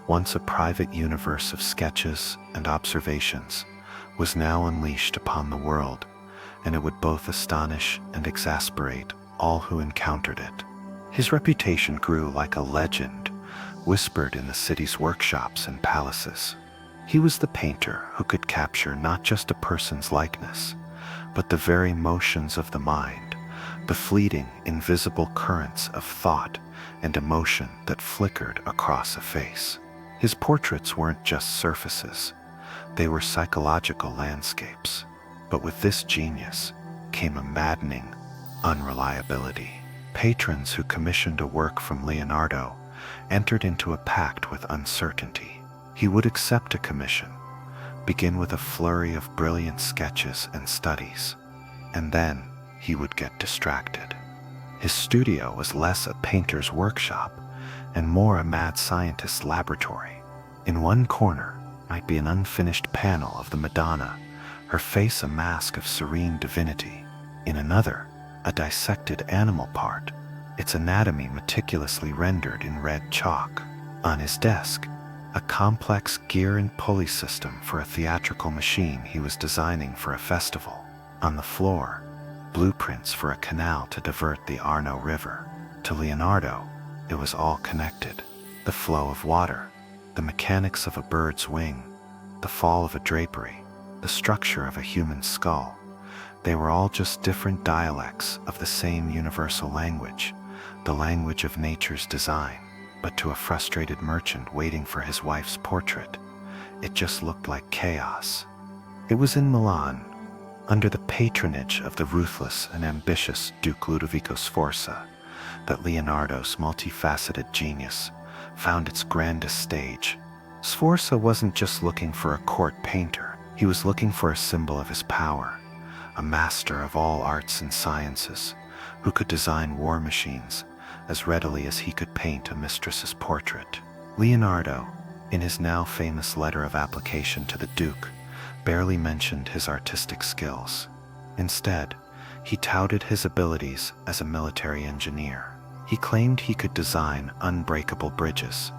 once a private universe of sketches and observations, was now unleashed upon the world, and it would both astonish and exasperate all who encountered it. His reputation grew like a legend, whispered in the city's workshops and palaces. He was the painter who could capture not just a person's likeness, but the very motions of the mind, the fleeting, invisible currents of thought and emotion that flickered across a face. His portraits weren't just surfaces, they were psychological landscapes. But with this genius came a maddening unreliability. Patrons who commissioned a work from Leonardo entered into a pact with uncertainty. He would accept a commission, begin with a flurry of brilliant sketches and studies, and then he would get distracted. His studio was less a painter's workshop and more a mad scientist's laboratory. In one corner might be an unfinished panel of the Madonna, her face a mask of serene divinity. In another, a dissected animal part, its anatomy meticulously rendered in red chalk. On his desk, a complex gear and pulley system for a theatrical machine he was designing for a festival. On the floor, blueprints for a canal to divert the Arno River. To Leonardo, it was all connected. The flow of water, the mechanics of a bird's wing, the fall of a drapery, the structure of a human skull. They were all just different dialects of the same universal language, the language of nature's design. But to a frustrated merchant waiting for his wife's portrait, it just looked like chaos. It was in Milan, under the patronage of the ruthless and ambitious Duke Ludovico Sforza, that Leonardo's multifaceted genius found its grandest stage. Sforza wasn't just looking for a court painter, he was looking for a symbol of his power, a master of all arts and sciences, who could design war machines as readily as he could paint a mistress's portrait. Leonardo, in his now famous letter of application to the Duke, barely mentioned his artistic skills. Instead, he touted his abilities as a military engineer. He claimed he could design unbreakable bridges,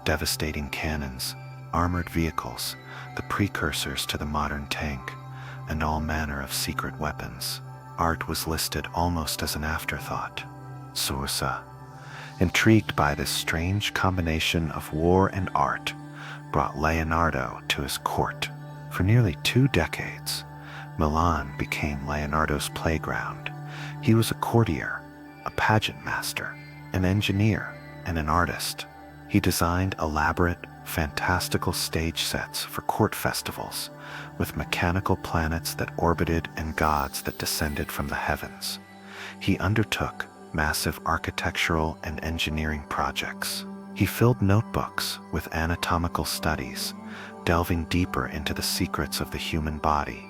devastating cannons, armored vehicles, the precursors to the modern tank, and all manner of secret weapons. Art was listed almost as an afterthought. Sforza, intrigued by this strange combination of war and art, brought Leonardo to his court. For nearly 2 decades, Milan became Leonardo's playground. He was a courtier, a pageant master, an engineer, and an artist. He designed elaborate, fantastical stage sets for court festivals, with mechanical planets that orbited and gods that descended from the heavens. He undertook massive architectural and engineering projects. He filled notebooks with anatomical studies, delving deeper into the secrets of the human body,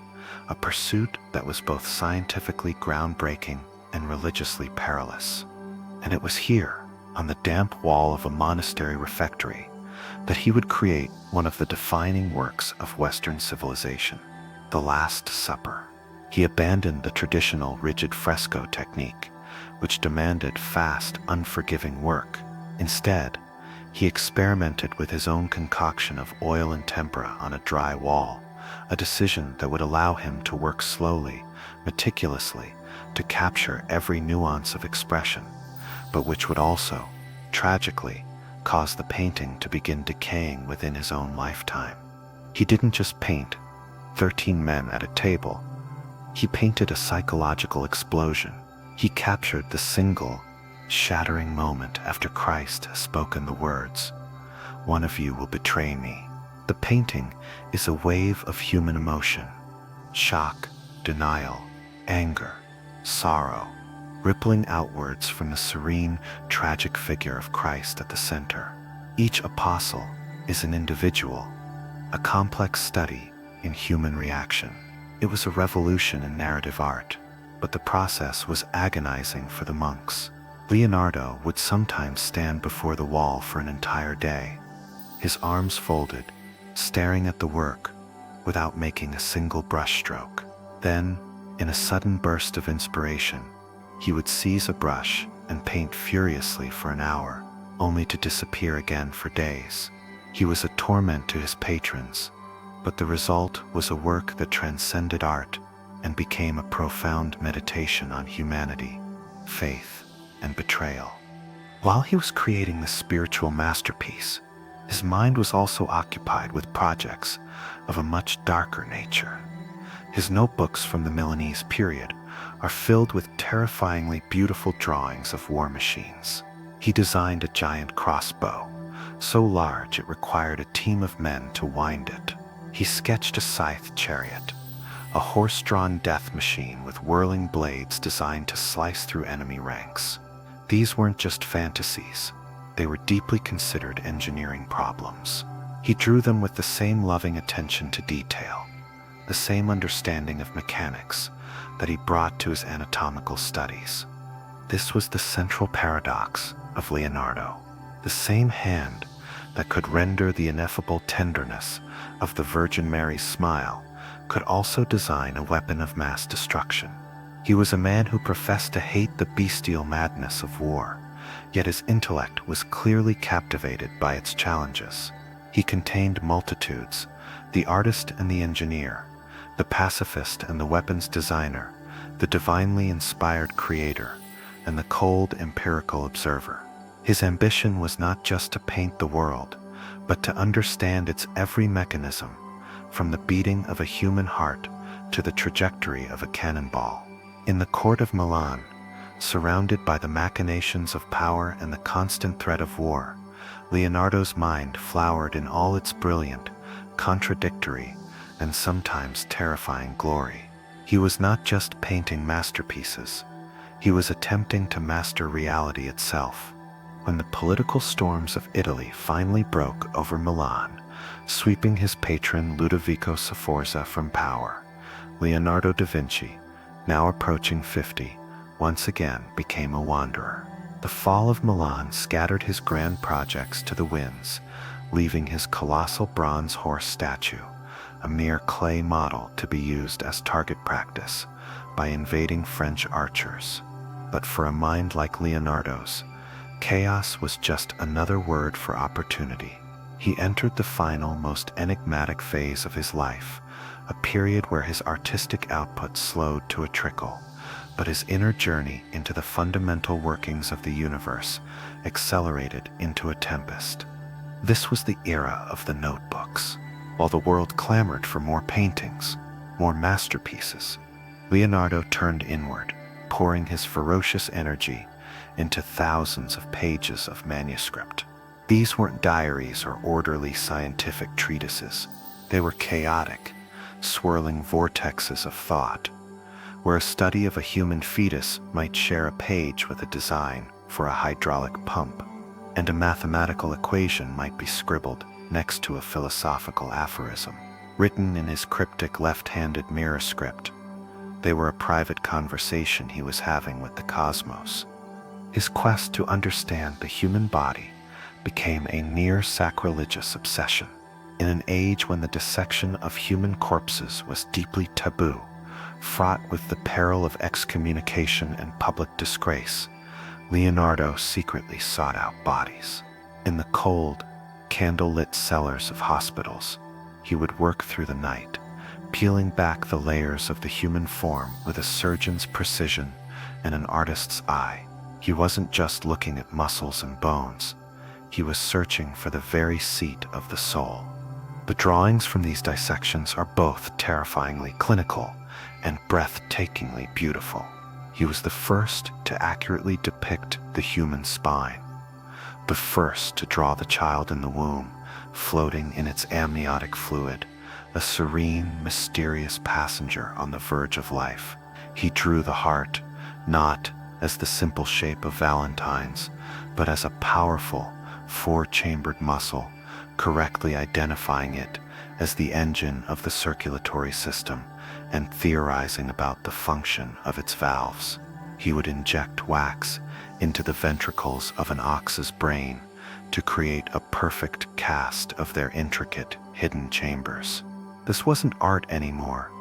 a pursuit that was both scientifically groundbreaking and religiously perilous. And it was here, on the damp wall of a monastery refectory, that he would create one of the defining works of Western civilization, the Last Supper. He abandoned the traditional rigid fresco technique, which demanded fast, unforgiving work. Instead, he experimented with his own concoction of oil and tempera on a dry wall, a decision that would allow him to work slowly, meticulously, to capture every nuance of expression, but which would also, tragically, cause the painting to begin decaying within his own lifetime. He didn't just paint 13 men at a table. He painted a psychological explosion. He captured the single, shattering moment after Christ has spoken the words, "One of you will betray me." The painting is a wave of human emotion: shock, denial, anger, sorrow, rippling outwards from the serene, tragic figure of Christ at the center. Each apostle is an individual, a complex study in human reaction. It was a revolution in narrative art, but the process was agonizing for the monks. Leonardo would sometimes stand before the wall for an entire day, his arms folded, staring at the work without making a single brushstroke. Then, in a sudden burst of inspiration, he would seize a brush and paint furiously for an hour, only to disappear again for days. He was a torment to his patrons, but the result was a work that transcended art and became a profound meditation on humanity, faith, and betrayal. While he was creating this spiritual masterpiece, his mind was also occupied with projects of a much darker nature. His notebooks from the Milanese period are filled with terrifyingly beautiful drawings of war machines. He designed a giant crossbow, so large it required a team of men to wind it. He sketched a scythe chariot, a horse-drawn death machine with whirling blades designed to slice through enemy ranks. These weren't just fantasies, they were deeply considered engineering problems. He drew them with the same loving attention to detail, the same understanding of mechanics that he brought to his anatomical studies. This was the central paradox of Leonardo. The same hand that could render the ineffable tenderness of the Virgin Mary's smile could also design a weapon of mass destruction. He was a man who professed to hate the bestial madness of war, yet his intellect was clearly captivated by its challenges. He contained multitudes, the artist and the engineer, the pacifist and the weapons designer, the divinely inspired creator, and the cold empirical observer. His ambition was not just to paint the world, but to understand its every mechanism, from the beating of a human heart to the trajectory of a cannonball. In the court of Milan, surrounded by the machinations of power and the constant threat of war, Leonardo's mind flowered in all its brilliant, contradictory, and sometimes terrifying glory. He was not just painting masterpieces, he was attempting to master reality itself. When the political storms of Italy finally broke over Milan, sweeping his patron Ludovico Sforza from power, Leonardo da Vinci, now approaching 50, once again became a wanderer. The fall of Milan scattered his grand projects to the winds, leaving his colossal bronze horse statue, a mere clay model to be used as target practice by invading French archers. But for a mind like Leonardo's, chaos was just another word for opportunity. He entered the final, most enigmatic phase of his life, a period where his artistic output slowed to a trickle, but his inner journey into the fundamental workings of the universe accelerated into a tempest. This was the era of the notebooks. While the world clamored for more paintings, more masterpieces. Leonardo turned inward, pouring his ferocious energy into thousands of pages of manuscript. These weren't diaries or orderly scientific treatises. They were chaotic, swirling vortexes of thought, where a study of a human fetus might share a page with a design for a hydraulic pump, and a mathematical equation might be scribbled next to a philosophical aphorism, written in his cryptic left-handed mirror script. They were a private conversation he was having with the cosmos. His quest to understand the human body became a near sacrilegious obsession. In an age when the dissection of human corpses was deeply taboo, fraught with the peril of excommunication and public disgrace, Leonardo secretly sought out bodies. In the cold, candle-lit cellars of hospitals, he would work through the night, peeling back the layers of the human form with a surgeon's precision and an artist's eye. He wasn't just looking at muscles and bones. He was searching for the very seat of the soul. The drawings from these dissections are both terrifyingly clinical and breathtakingly beautiful. He was the first to accurately depict the human spine, the first to draw the child in the womb, floating in its amniotic fluid, a serene, mysterious passenger on the verge of life. He drew the heart, not as the simple shape of Valentine's, but as a powerful, four-chambered muscle, correctly identifying it as the engine of the circulatory system and theorizing about the function of its valves. He would inject wax into the ventricles of an ox's brain to create a perfect cast of their intricate, hidden chambers. This wasn't art anymore.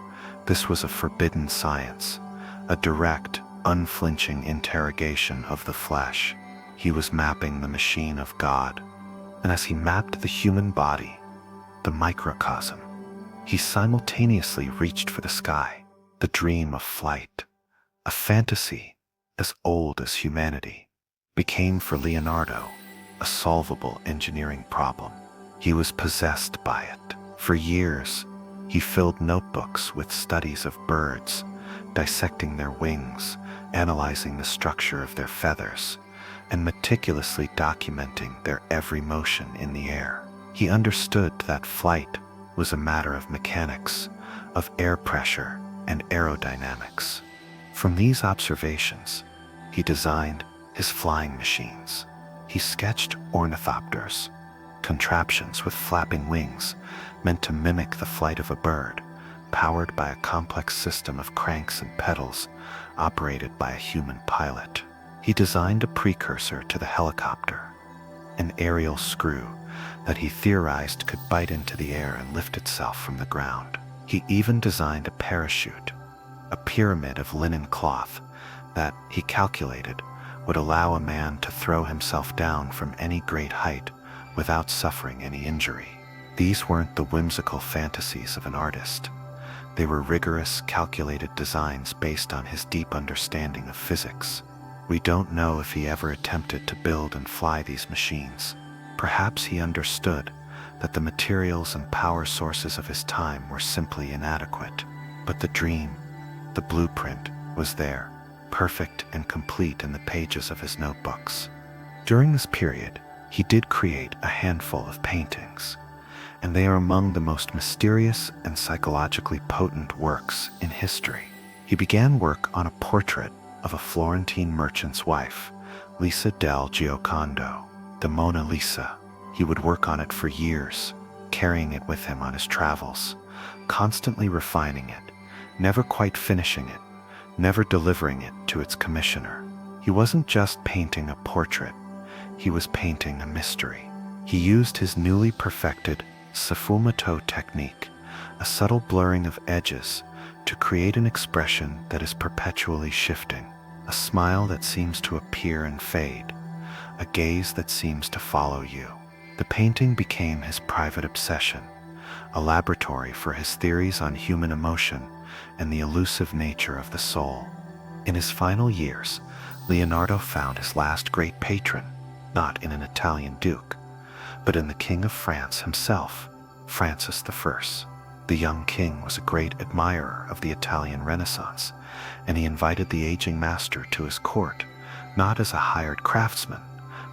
This was a forbidden science, a direct, unflinching interrogation of the flesh. He was mapping the machine of God. And as he mapped the human body, the microcosm, he simultaneously reached for the sky, the dream of flight. A fantasy as old as humanity became for Leonardo a solvable engineering problem. He was possessed by it. For years, he filled notebooks with studies of birds, dissecting their wings, analyzing the structure of their feathers, and meticulously documenting their every motion in the air. He understood that flight was a matter of mechanics, of air pressure and aerodynamics. From these observations, he designed his flying machines. He sketched ornithopters, contraptions with flapping wings meant to mimic the flight of a bird, powered by a complex system of cranks and pedals operated by a human pilot. He designed a precursor to the helicopter, an aerial screw that he theorized could bite into the air and lift itself from the ground. He even designed a parachute, a pyramid of linen cloth that, he calculated, would allow a man to throw himself down from any great height without suffering any injury. These weren't the whimsical fantasies of an artist. They were rigorous, calculated designs based on his deep understanding of physics. We don't know if he ever attempted to build and fly these machines. Perhaps he understood that the materials and power sources of his time were simply inadequate. But the dream, the blueprint, was there, perfect and complete in the pages of his notebooks. During this period, he did create a handful of paintings, and they are among the most mysterious and psychologically potent works in history. He began work on a portrait of a Florentine merchant's wife, Lisa del Giocondo, the Mona Lisa. He would work on it for years, carrying it with him on his travels, constantly refining it, never quite finishing it, never delivering it to its commissioner. He wasn't just painting a portrait, he was painting a mystery. He used his newly perfected sfumato technique, a subtle blurring of edges, to create an expression that is perpetually shifting, a smile that seems to appear and fade, a gaze that seems to follow you. The painting became his private obsession, a laboratory for his theories on human emotion and the elusive nature of the soul. In his final years, Leonardo found his last great patron, not in an Italian duke, but in the King of France himself, Francis I. The young king was a great admirer of the Italian Renaissance, and he invited the aging master to his court, not as a hired craftsman,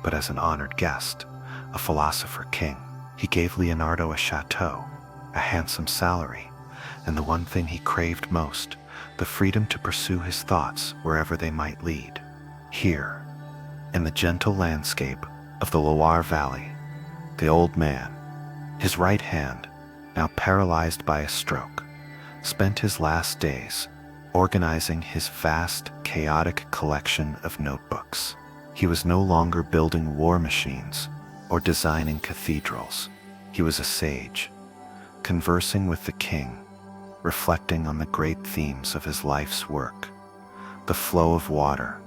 but as an honored guest, a philosopher king. He gave Leonardo a chateau, a handsome salary, and the one thing he craved most, the freedom to pursue his thoughts wherever they might lead. Here, in the gentle landscape of the Loire Valley, the old man, his right hand, now paralyzed by a stroke, spent his last days organizing his vast, chaotic collection of notebooks. He was no longer building war machines or designing cathedrals. He was a sage, conversing with the king, reflecting on the great themes of his life's work: the flow of water,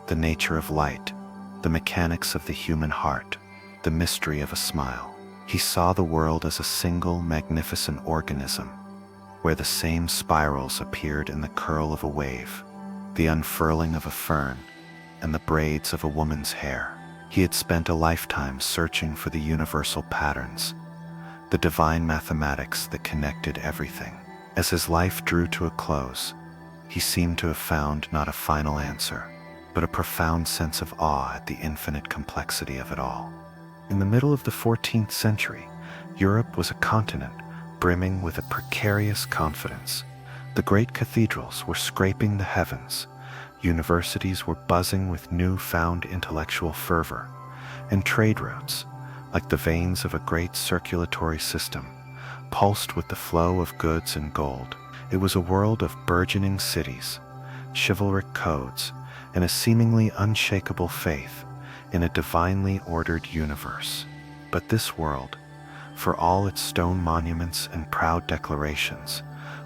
the nature of light, the mechanics of the human heart, the mystery of a smile. He saw the world as a single magnificent organism, where the same spirals appeared in the curl of a wave, the unfurling of a fern, and the braids of a woman's hair. He had spent a lifetime searching for the universal patterns, the divine mathematics that connected everything. As his life drew to a close, he seemed to have found not a final answer, but a profound sense of awe at the infinite complexity of it all. In the middle of the 14th century, Europe was a continent brimming with a precarious confidence. The great cathedrals were scraping the heavens, universities were buzzing with new-found intellectual fervor, and trade routes, like the veins of a great circulatory system, pulsed with the flow of goods and gold. It was a world of burgeoning cities, chivalric codes, and a seemingly unshakable faith in a divinely ordered universe. But this world, for all its stone monuments and proud declarations,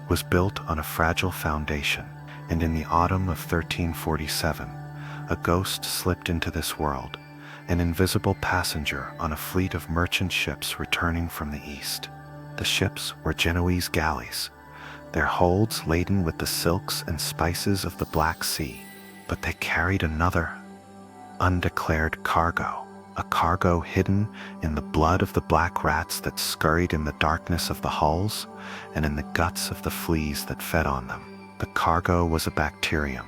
was built on a fragile foundation, and in the autumn of 1347, a ghost slipped into this world, an invisible passenger on a fleet of merchant ships returning from the east. The ships were Genoese galleys, their holds laden with the silks and spices of the Black Sea, but they carried another, undeclared cargo, a cargo hidden in the blood of the black rats that scurried in the darkness of the hulls and in the guts of the fleas that fed on them. The cargo was a bacterium,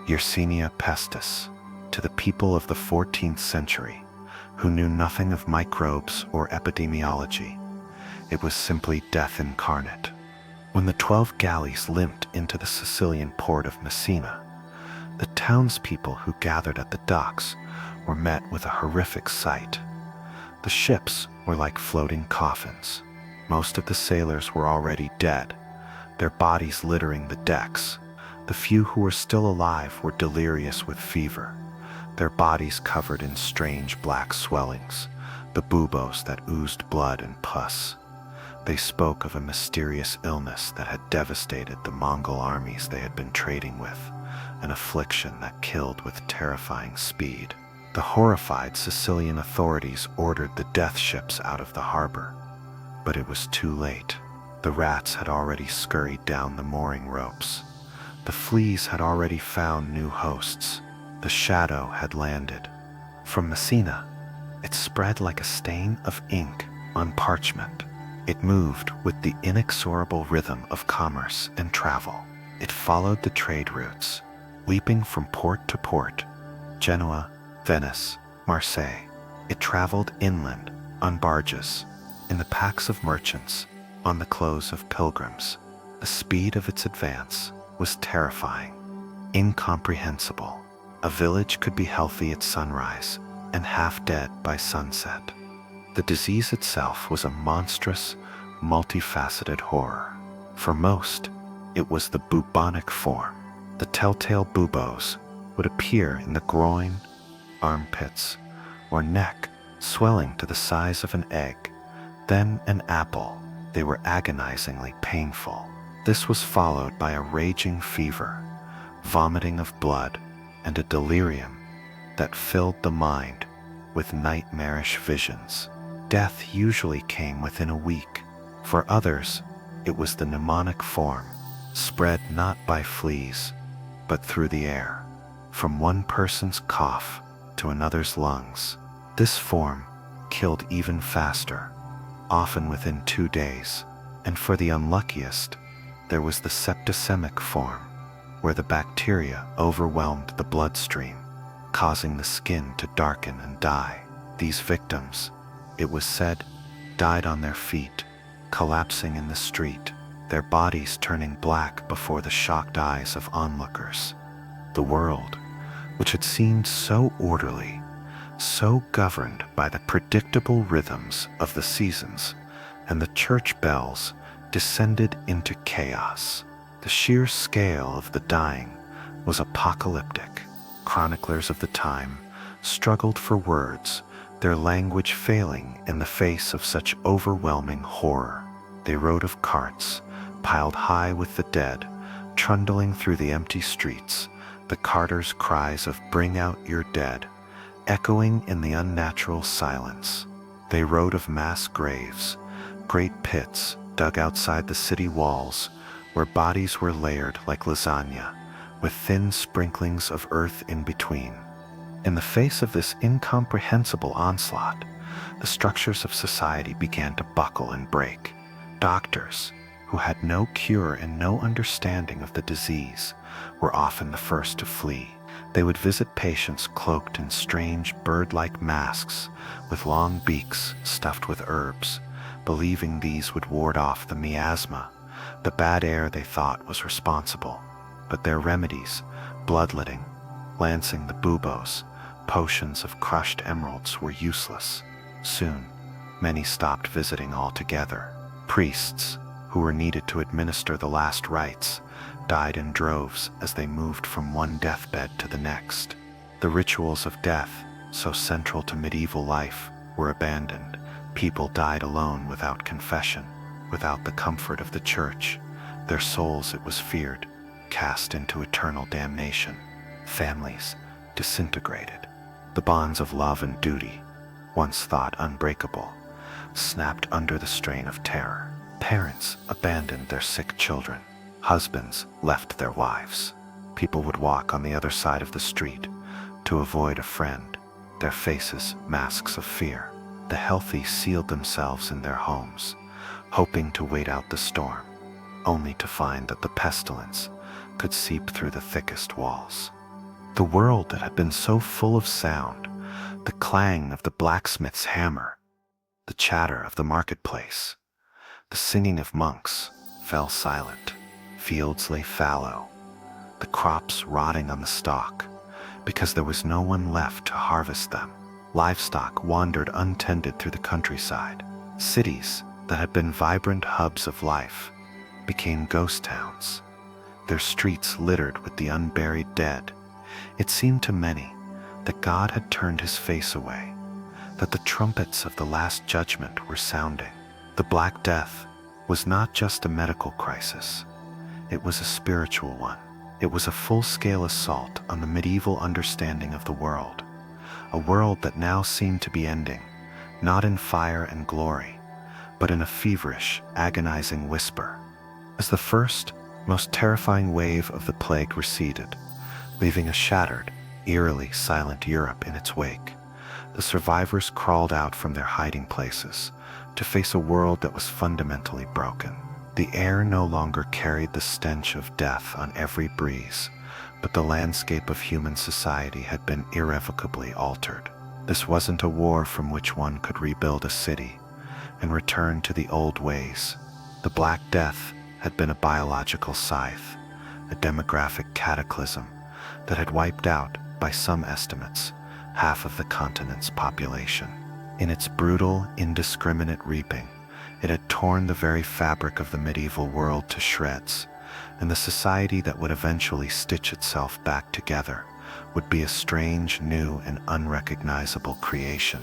Yersinia pestis, to the people of the 14th century, who knew nothing of microbes or epidemiology. It was simply death incarnate. When the 12 galleys limped into the Sicilian port of Messina, the townspeople who gathered at the docks were met with a horrific sight. The ships were like floating coffins. Most of the sailors were already dead, their bodies littering the decks. The few who were still alive were delirious with fever, their bodies covered in strange black swellings, the buboes that oozed blood and pus. They spoke of a mysterious illness that had devastated the Mongol armies they had been trading with, an affliction that killed with terrifying speed. The horrified Sicilian authorities ordered the death ships out of the harbor, but it was too late. The rats had already scurried down the mooring ropes. The fleas had already found new hosts. The shadow had landed. From Messina, it spread like a stain of ink on parchment. It moved with the inexorable rhythm of commerce and travel. It followed the trade routes, leaping from port to port, Genoa, Venice, Marseille. It traveled inland, on barges, in the packs of merchants, on the clothes of pilgrims. The speed of its advance was terrifying, incomprehensible. A village could be healthy at sunrise and half dead by sunset. The disease itself was a monstrous, multifaceted horror. For most, it was the bubonic form. The telltale buboes would appear in the groin, armpits, or neck, swelling to the size of an egg, then an apple. They were agonizingly painful. This was followed by a raging fever, vomiting of blood, and a delirium that filled the mind with nightmarish visions. Death usually came within a week. For others, it was the pneumonic form, spread not by fleas, but through the air, from one person's cough to another's lungs. This form killed even faster, often within 2 days. And for the unluckiest, there was the septicemic form, where the bacteria overwhelmed the bloodstream, causing the skin to darken and die. These victims, it was said, died on their feet, collapsing in the street, their bodies turning black before the shocked eyes of onlookers. The world, which had seemed so orderly, so governed by the predictable rhythms of the seasons and the church bells, descended into chaos. The sheer scale of the dying was apocalyptic. Chroniclers of the time struggled for words, their language failing in the face of such overwhelming horror. They wrote of carts piled high with the dead, trundling through the empty streets, the carters' cries of "Bring out your dead," echoing in the unnatural silence. They wrote of mass graves, great pits dug outside the city walls, where bodies were layered like lasagna, with thin sprinklings of earth in between. In the face of this incomprehensible onslaught, the structures of society began to buckle and break. Doctors, who had no cure and no understanding of the disease, were often the first to flee. They would visit patients cloaked in strange bird-like masks with long beaks stuffed with herbs, believing these would ward off the miasma, the bad air they thought was responsible. But their remedies, bloodletting, lancing the buboes, potions of crushed emeralds, were useless. Soon, many stopped visiting altogether. Priests, who were needed to administer the last rites, died in droves as they moved from one deathbed to the next. The rituals of death, so central to medieval life, were abandoned. People died alone without confession, without the comfort of the church. Their souls, it was feared, cast into eternal damnation. Families disintegrated. The bonds of love and duty, once thought unbreakable, snapped under the strain of terror. Parents abandoned their sick children. Husbands left their wives. People would walk on the other side of the street to avoid a friend, their faces masks of fear. The healthy sealed themselves in their homes, hoping to wait out the storm, only to find that the pestilence could seep through the thickest walls. The world that had been so full of sound, the clang of the blacksmith's hammer, the chatter of the marketplace, the singing of monks, fell silent. Fields lay fallow, the crops rotting on the stalk, because there was no one left to harvest them. Livestock wandered untended through the countryside. Cities that had been vibrant hubs of life became ghost towns, their streets littered with the unburied dead. It seemed to many that God had turned his face away, that the trumpets of the Last Judgment were sounding. The Black Death was not just a medical crisis, it was a spiritual one. It was a full-scale assault on the medieval understanding of the world, a world that now seemed to be ending, not in fire and glory, but in a feverish, agonizing whisper. As the first, most terrifying wave of the plague receded, leaving a shattered, eerily silent Europe in its wake, the survivors crawled out from their hiding places to face a world that was fundamentally broken. The air no longer carried the stench of death on every breeze, but the landscape of human society had been irrevocably altered. This wasn't a war from which one could rebuild a city and return to the old ways. The Black Death had been a biological scythe, a demographic cataclysm that had wiped out, by some estimates, half of the continent's population. In its brutal, indiscriminate reaping, it had torn the very fabric of the medieval world to shreds, and the society that would eventually stitch itself back together would be a strange, new, and unrecognizable creation.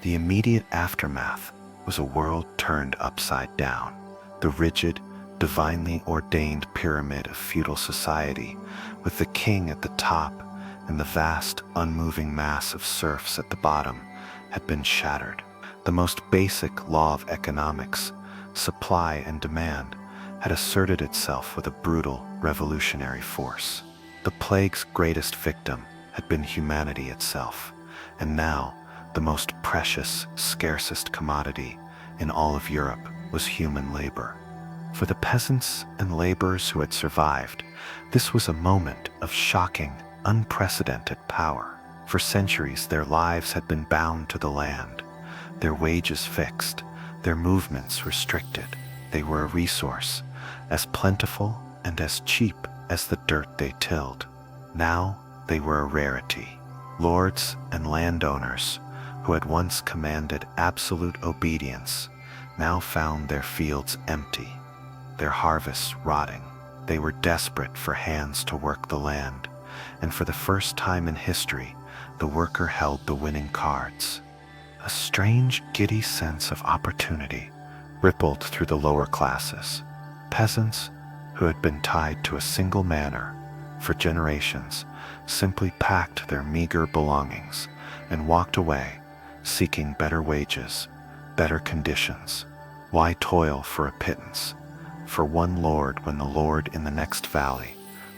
The immediate aftermath was a world turned upside down. The rigid, divinely ordained pyramid of feudal society, with the king at the top and the vast, unmoving mass of serfs at the bottom, had been shattered. The most basic law of economics, supply and demand, had asserted itself with a brutal, revolutionary force. The plague's greatest victim had been humanity itself, and now the most precious, scarcest commodity in all of Europe was human labor. For the peasants and laborers who had survived, this was a moment of shocking, unprecedented power. For centuries, their lives had been bound to the land, their wages fixed, their movements restricted. They were a resource, as plentiful and as cheap as the dirt they tilled. Now they were a rarity. Lords and landowners, who had once commanded absolute obedience, now found their fields empty, their harvests rotting. They were desperate for hands to work the land, and for the first time in history, the worker held the winning cards. A strange, giddy sense of opportunity rippled through the lower classes. Peasants, who had been tied to a single manor for generations, simply packed their meager belongings and walked away, seeking better wages, better conditions. Why toil for a pittance for one lord when the lord in the next valley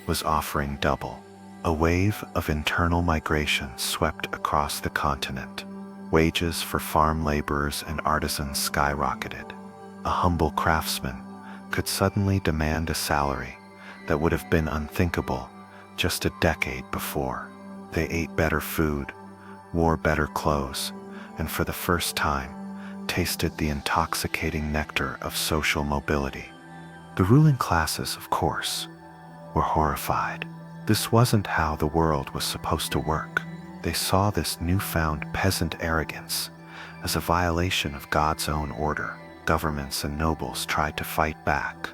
was offering double? A wave of internal migration swept across the continent. Wages for farm laborers and artisans skyrocketed. A humble craftsman could suddenly demand a salary that would have been unthinkable just a decade before. They ate better food, wore better clothes, and for the first time, tasted the intoxicating nectar of social mobility. The ruling classes, of course, were horrified. This wasn't how the world was supposed to work. They saw this newfound peasant arrogance as a violation of God's own order. Governments and nobles tried to fight back,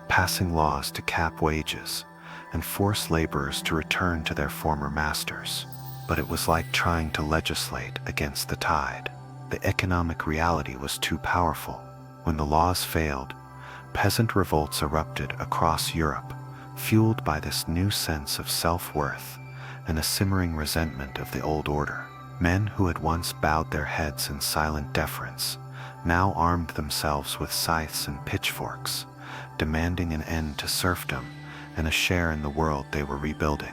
passing laws to cap wages and force laborers to return to their former masters. But it was like trying to legislate against the tide. The economic reality was too powerful. When the laws failed, peasant revolts erupted across Europe, fueled by this new sense of self-worth and a simmering resentment of the old order. Men who had once bowed their heads in silent deference now armed themselves with scythes and pitchforks, demanding an end to serfdom and a share in the world they were rebuilding.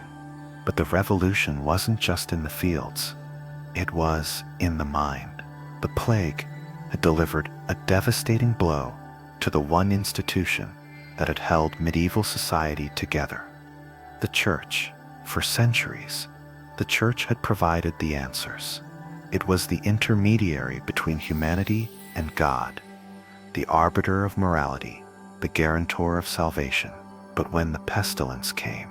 But the revolution wasn't just in the fields, it was in the mind. The plague had delivered a devastating blow to the one institution that had held medieval society together, the church. For centuries, the church had provided the answers. It was the intermediary between humanity and God, the arbiter of morality, the guarantor of salvation. But when the pestilence came,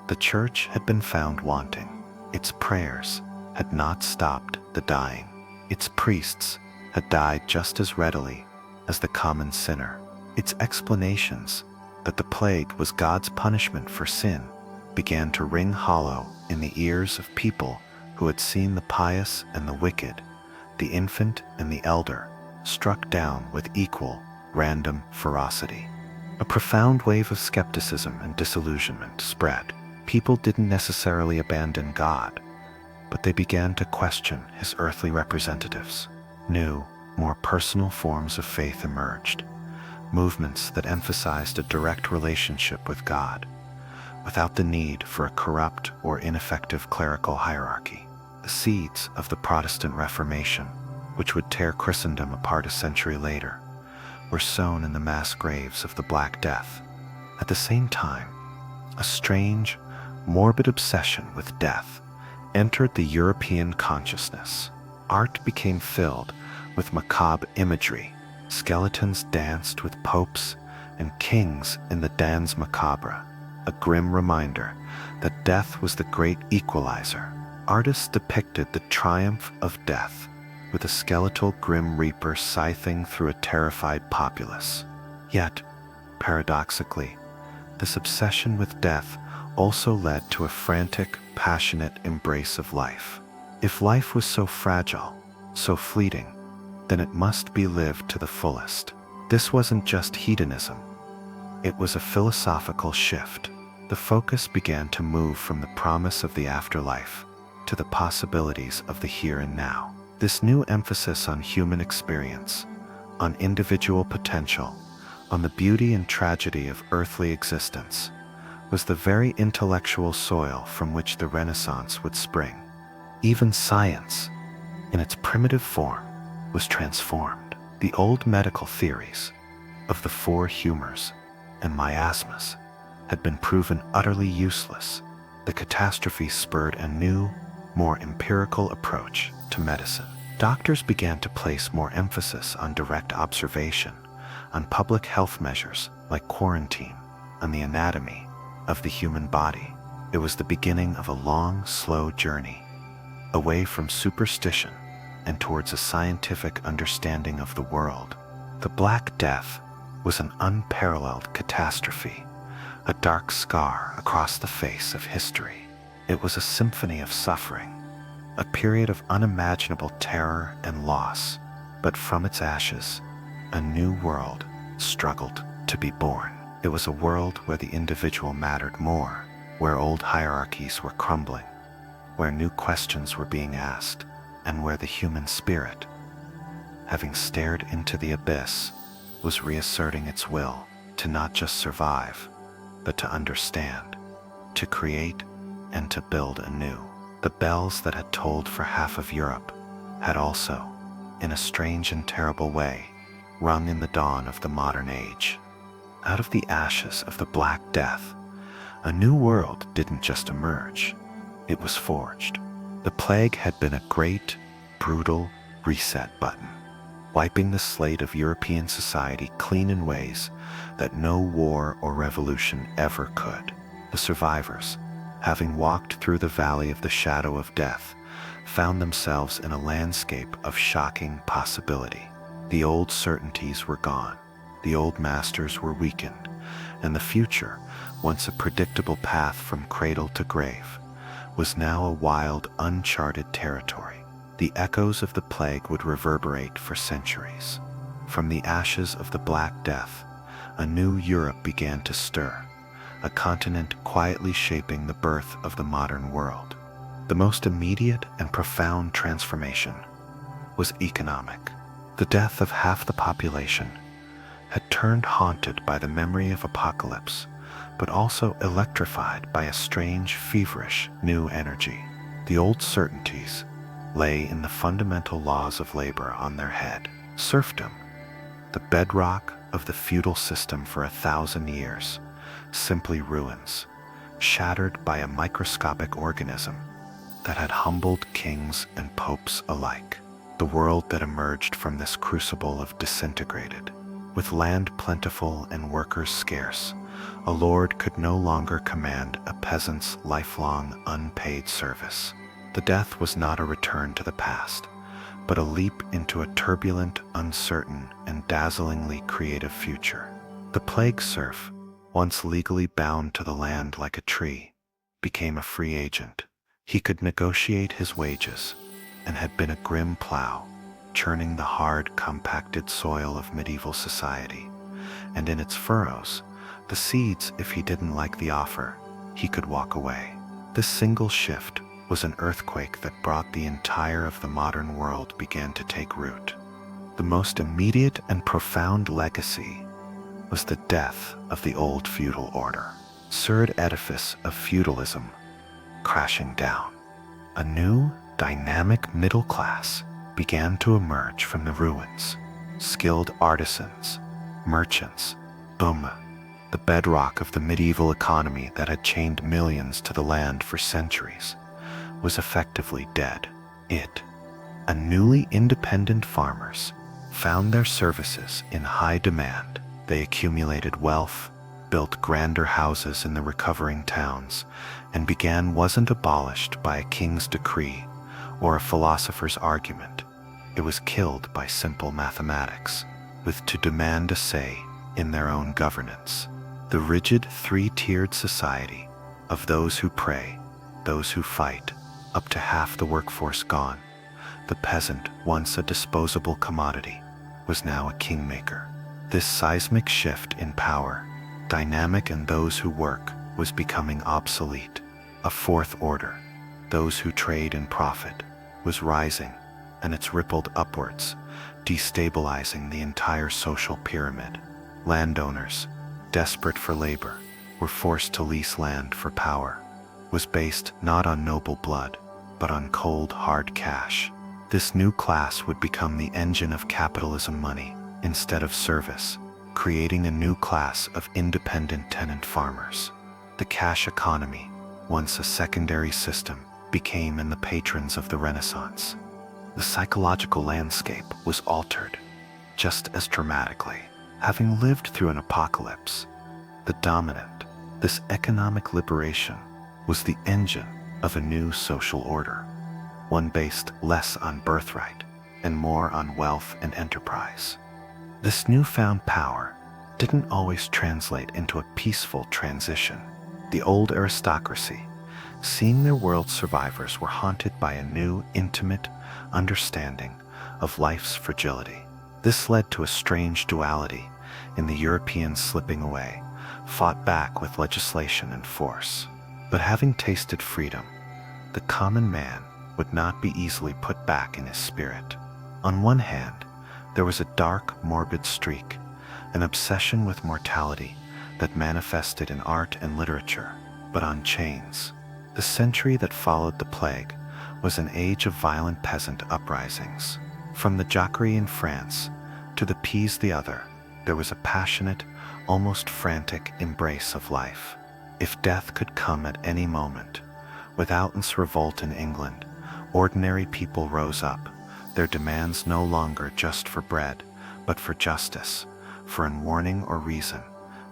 the church had been found wanting. Its prayers had not stopped the dying. Its priests had died just as readily as the common sinner. Its explanations that the plague was God's punishment for sin began to ring hollow in the ears of people who had seen the pious and the wicked, the infant and the elder, struck down with equal, random ferocity. A profound wave of skepticism and disillusionment spread. People didn't necessarily abandon God, but they began to question his earthly representatives. New, more personal forms of faith emerged, movements that emphasized a direct relationship with God, without the need for a corrupt or ineffective clerical hierarchy. The seeds of the Protestant Reformation, which would tear Christendom apart a century later, were sown in the mass graves of the Black Death. At the same time, a strange, morbid obsession with death entered the European consciousness. Art became filled with macabre imagery. Skeletons danced with popes and kings in the Danse Macabre, a grim reminder that death was the great equalizer. Artists depicted the triumph of death, with a skeletal grim reaper scything through a terrified populace. Yet, paradoxically, this obsession with death also led to a frantic, passionate embrace of life. If life was so fragile, so fleeting, then it must be lived to the fullest. This wasn't just hedonism. It was a philosophical shift. The focus began to move from the promise of the afterlife to the possibilities of the here and now. This new emphasis on human experience, on individual potential, on the beauty and tragedy of earthly existence, was the very intellectual soil from which the Renaissance would spring. Even science, in its primitive form, was transformed. The old medical theories, of the four humors and miasmas had been proven utterly useless, the catastrophe spurred a new, more empirical approach to medicine. Doctors began to place more emphasis on direct observation, on public health measures like quarantine, on the anatomy of the human body. It was the beginning of a long, slow journey, away from superstition and towards a scientific understanding of the world. The Black Death was an unparalleled catastrophe, a dark scar across the face of history. It was a symphony of suffering, a period of unimaginable terror and loss, but from its ashes, a new world struggled to be born. It was a world where the individual mattered more, where old hierarchies were crumbling, where new questions were being asked, and where the human spirit, having stared into the abyss, was reasserting its will to not just survive, but to understand, to create, and to build anew. The bells that had tolled for half of Europe had also, in a strange and terrible way, rung in the dawn of the modern age. Out of the ashes of the Black Death, a new world didn't just emerge, it was forged. The plague had been a great, brutal reset button, wiping the slate of European society clean in ways that no war or revolution ever could. The survivors, having walked through the valley of the shadow of death, found themselves in a landscape of shocking possibility. The old certainties were gone, the old masters were weakened, and the future, once a predictable path from cradle to grave, was now a wild, uncharted territory. The echoes of the plague would reverberate for centuries. From the ashes of the Black Death, a new Europe began to stir, a continent quietly shaping the birth of the modern world. The most immediate and profound transformation was economic. The death of half the population had turned haunted by the memory of apocalypse, but also electrified by a strange, feverish, new energy. The old certainties lay in the fundamental laws of labor on their head. Serfdom, the bedrock of the feudal system for 1,000 years, simply ruins, shattered by a microscopic organism that had humbled kings and popes alike. The world that emerged from this crucible of disintegrated. With land plentiful and workers scarce, a lord could no longer command a peasant's lifelong unpaid service. The death was not a return to the past, but a leap into a turbulent, uncertain, and dazzlingly creative future. The plague serf, once legally bound to the land like a tree, became a free agent. He could negotiate his wages, and had been a grim plow, churning the hard, compacted soil of medieval society. And in its furrows, the seeds, if he didn't like the offer, he could walk away. This single shift was an earthquake that brought the entire of the modern world began to take root. The most immediate and profound legacy was the death of the old feudal order. Surd edifice of feudalism crashing down. A new, dynamic middle class began to emerge from the ruins. Skilled artisans, merchants, boom, the bedrock of the medieval economy that had chained millions to the land for centuries, was effectively dead. A newly independent farmers found their services in high demand. They accumulated wealth, built grander houses in the recovering towns, and wasn't abolished by a king's decree or a philosopher's argument. It was killed by simple mathematics, with to demand a say in their own governance. The rigid three-tiered society of those who pray, those who fight, up to half the workforce gone. The peasant, once a disposable commodity, was now a kingmaker. This seismic shift in power, dynamic in those who work, was becoming obsolete. A fourth order, those who trade and profit, was rising, and it's rippled upwards, destabilizing the entire social pyramid. Landowners, desperate for labor, were forced to lease land for power. Was based not on noble blood, but on cold, hard cash. This new class would become the engine of capitalism. Money, instead of service, creating a new class of independent tenant farmers. The cash economy, once a secondary system, became in the patrons of the Renaissance. The psychological landscape was altered, just as dramatically. Having lived through an apocalypse, the dominant, this economic liberation, was the engine of a new social order, one based less on birthright and more on wealth and enterprise. This newfound power didn't always translate into a peaceful transition. The old aristocracy, seeing their world's survivors, were haunted by a new, intimate understanding of life's fragility. This led to a strange duality in the Europeans slipping away, fought back with legislation and force. But having tasted freedom, the common man would not be easily put back in his spirit. On one hand, there was a dark, morbid streak, an obsession with mortality that manifested in art and literature, but on chains. The century that followed the plague was an age of violent peasant uprisings. From the Jacquerie in France to the Peas the other, there was a passionate, almost frantic embrace of life. If death could come at any moment, without its revolt in England, ordinary people rose up, their demands no longer just for bread, but for justice, for in warning or reason.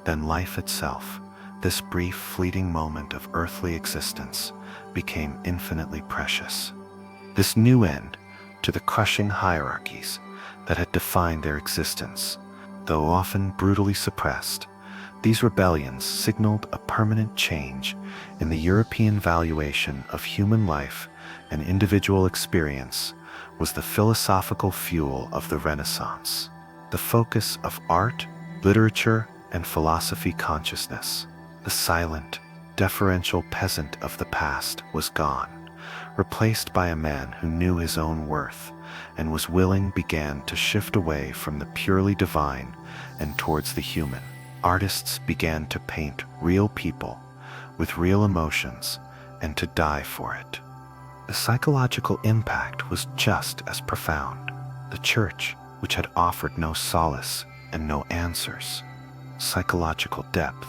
Then life itself, this brief fleeting moment of earthly existence, became infinitely precious. This new end to the crushing hierarchies that had defined their existence, though often brutally suppressed, these rebellions signaled a permanent change in the European valuation of human life and individual experience. Was the philosophical fuel of the Renaissance, the focus of art, literature, and philosophy consciousness. The silent, deferential peasant of the past was gone, replaced by a man who knew his own worth and was willing began to shift away from the purely divine and towards the human. Artists began to paint real people with real emotions and to die for it. The psychological impact was just as profound. The church, which had offered no solace and no answers, psychological depth.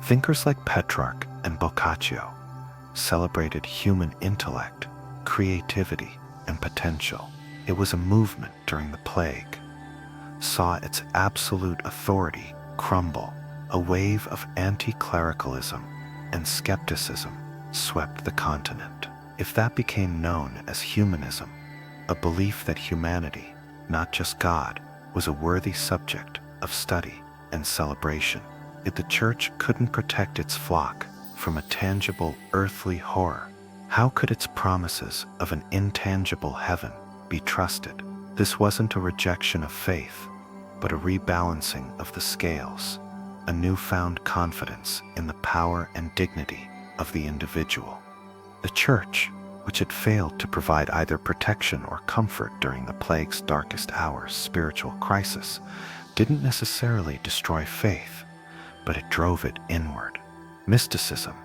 Thinkers like Petrarch and Boccaccio celebrated human intellect, creativity, and potential. It was a movement during the plague, saw its absolute authority crumble. A wave of anti-clericalism and skepticism swept the continent. If that became known as humanism, a belief that humanity, not just God, was a worthy subject of study and celebration, if the church couldn't protect its flock from a tangible earthly horror, how could its promises of an intangible heaven be trusted? This wasn't a rejection of faith, but a rebalancing of the scales, a newfound confidence in the power and dignity of the individual. The church, which had failed to provide either protection or comfort during the plague's darkest hours, spiritual crisis, didn't necessarily destroy faith, but it drove it inward. Mysticism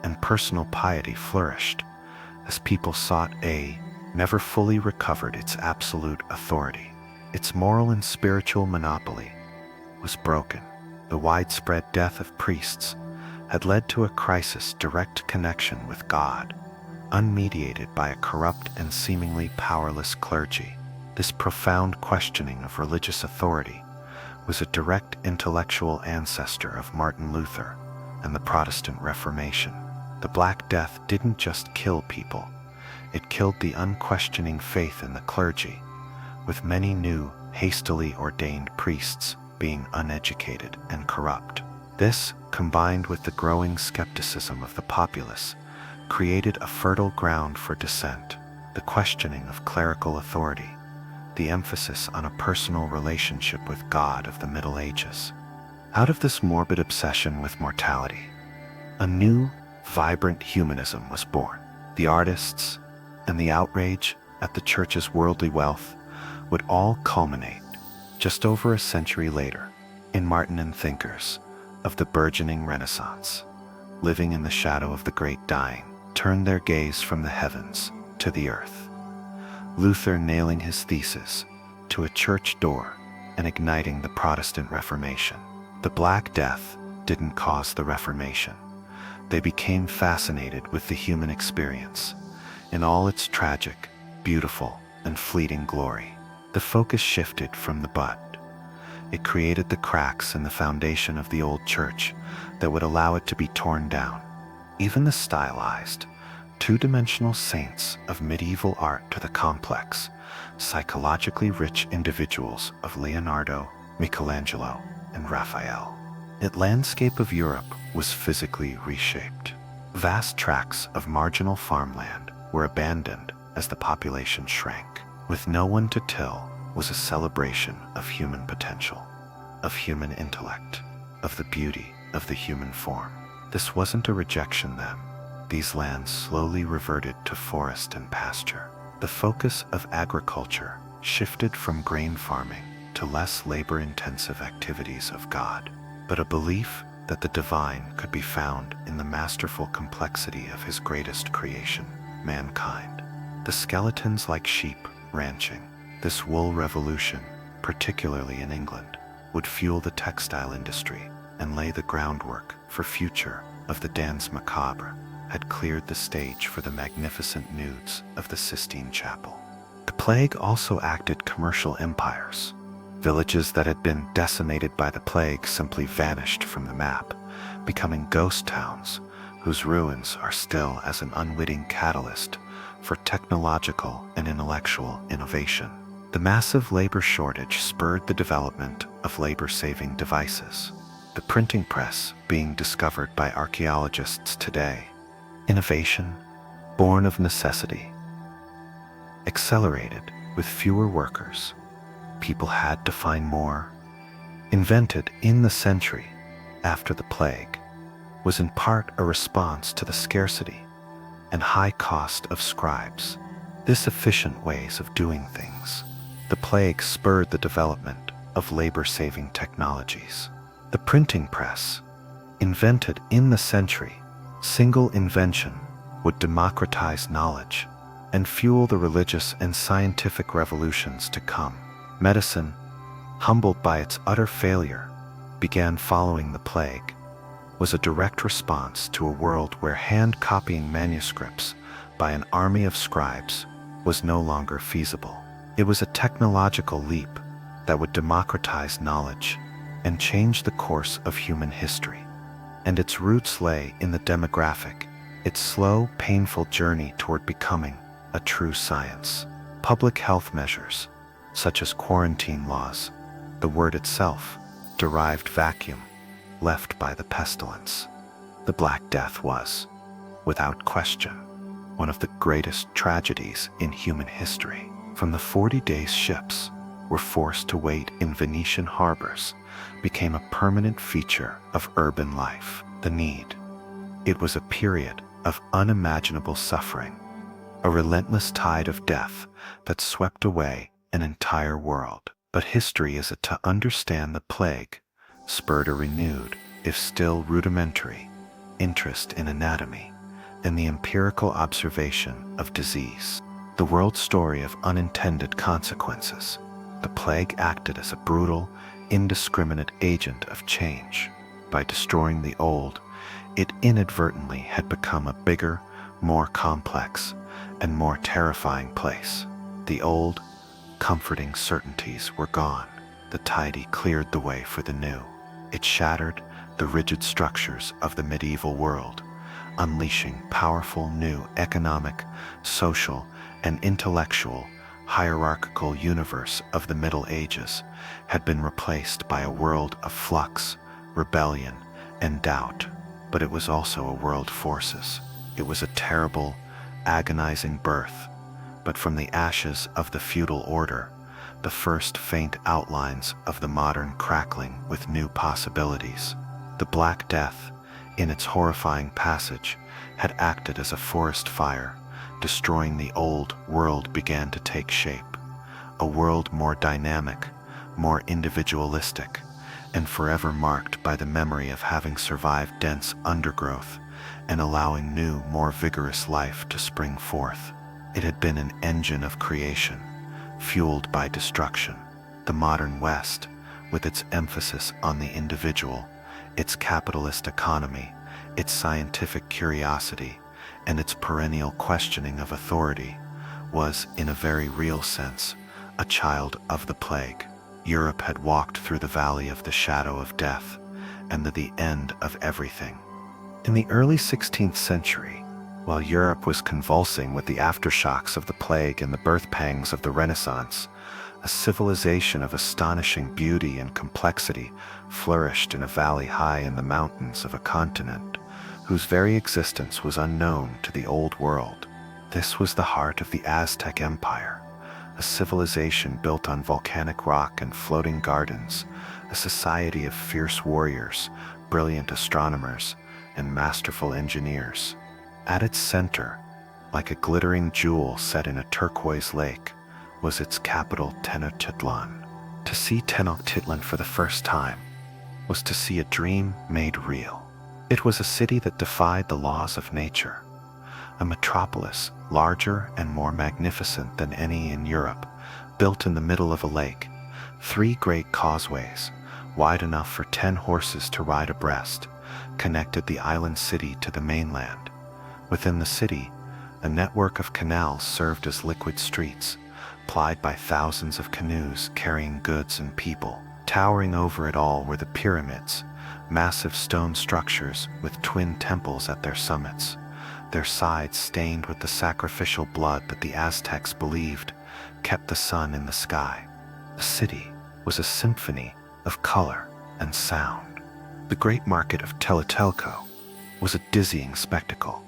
and personal piety flourished as people sought never fully recovered its absolute authority. Its moral and spiritual monopoly was broken. The widespread death of priests had led to a crisis direct connection with God, unmediated by a corrupt and seemingly powerless clergy. This profound questioning of religious authority was a direct intellectual ancestor of Martin Luther and the Protestant Reformation. The Black Death didn't just kill people, it killed the unquestioning faith in the clergy, with many new, hastily ordained priests being uneducated and corrupt. This, combined with the growing skepticism of the populace, created a fertile ground for dissent. The questioning of clerical authority, the emphasis on a personal relationship with God of the Middle Ages. Out of this morbid obsession with mortality, a new, vibrant humanism was born. The artists and the outrage at the church's worldly wealth would all culminate just over a century later in Martin thinkers of the burgeoning Renaissance, living in the shadow of the great dying, turned their gaze from the heavens to the earth. Luther nailing his thesis to a church door, and igniting the Protestant Reformation. The Black Death didn't cause the Reformation. They became fascinated with the human experience in all its tragic, beautiful, and fleeting glory. The focus shifted from the bud. It created the cracks in the foundation of the old church that would allow it to be torn down. Even the stylized, two-dimensional saints of medieval art to the complex, psychologically rich individuals of Leonardo, Michelangelo, and Raphael. The landscape of Europe was physically reshaped. Vast tracts of marginal farmland were abandoned as the population shrank. With no one to till was a celebration of human potential, of human intellect, of the beauty of the human form. This wasn't a rejection then. These lands slowly reverted to forest and pasture. The focus of agriculture shifted from grain farming to less labor-intensive activities of God, but a belief that the divine could be found in the masterful complexity of his greatest creation, mankind. The skeletons like sheep ranching. This wool revolution, particularly in England, would fuel the textile industry and lay the groundwork for future of the Danse Macabre, had cleared the stage for the magnificent nudes of the Sistine Chapel. The plague also acted commercial empires. Villages that had been decimated by the plague simply vanished from the map, becoming ghost towns whose ruins are still as an unwitting catalyst for technological and intellectual innovation. The massive labor shortage spurred the development of labor-saving devices, the printing press being discovered by archaeologists today. Innovation, born of necessity, accelerated with fewer workers. People had to find more. Invented in the century after the plague, was in part a response to the scarcity and high cost of scribes. This efficient ways of doing things. The plague spurred the development of labor-saving technologies. The printing press, invented in the century, single invention would democratize knowledge and fuel the religious and scientific revolutions to come. Medicine, humbled by its utter failure, began following the plague, was a direct response to a world where hand-copying manuscripts by an army of scribes was no longer feasible. It was a technological leap that would democratize knowledge and change the course of human history. And its roots lay in the demographic, its slow, painful journey toward becoming a true science. Public health measures, such as quarantine laws, the word itself, derived vacuum, left by the pestilence. The Black Death was, without question, one of the greatest tragedies in human history. From the 40 days ships were forced to wait in Venetian harbors, became a permanent feature of urban life. The need. It was a period of unimaginable suffering, a relentless tide of death that swept away an entire world. But history is to understand the plague spurred a renewed, if still rudimentary, interest in anatomy and the empirical observation of disease. The world story of unintended consequences. The plague acted as a brutal, indiscriminate agent of change. By destroying the old, it inadvertently had become a bigger, more complex, and more terrifying place. The old, comforting certainties were gone. The tidy cleared the way for the new. It shattered the rigid structures of the medieval world, unleashing powerful new economic, social, and intellectual hierarchical universe of the Middle Ages had been replaced by a world of flux, rebellion, and doubt. But it was also a world forces. It was a terrible, agonizing birth. But from the ashes of the feudal order, the first faint outlines of the modern crackling with new possibilities. The Black Death, in its horrifying passage, had acted as a forest fire. Destroying the old world began to take shape. A world more dynamic, more individualistic, and forever marked by the memory of having survived dense undergrowth and allowing new, more vigorous life to spring forth. It had been an engine of creation, fueled by destruction, The modern West, with its emphasis on the individual, its capitalist economy, its scientific curiosity, and its perennial questioning of authority, was, in a very real sense, a child of the plague. Europe had walked through the valley of the shadow of death and the end of everything. In the early 16th century, while Europe was convulsing with the aftershocks of the plague and the birth pangs of the Renaissance, a civilization of astonishing beauty and complexity flourished in a valley high in the mountains of a continent whose very existence was unknown to the Old World. This was the heart of the Aztec Empire, a civilization built on volcanic rock and floating gardens, a society of fierce warriors, brilliant astronomers, and masterful engineers. At its center, like a glittering jewel set in a turquoise lake, was its capital Tenochtitlan. To see Tenochtitlan for the first time was to see a dream made real. It was a city that defied the laws of nature, a metropolis larger and more magnificent than any in Europe, built in the middle of a lake. 3 great causeways, wide enough for 10 horses to ride abreast, connected the island city to the mainland. Within the city, a network of canals served as liquid streets, plied by thousands of canoes carrying goods and people. Towering over it all were the pyramids, massive stone structures with twin temples at their summits, their sides stained with the sacrificial blood that the Aztecs believed kept the sun in the sky. The city was a symphony of color and sound. The great market of Tlatelolco was a dizzying spectacle,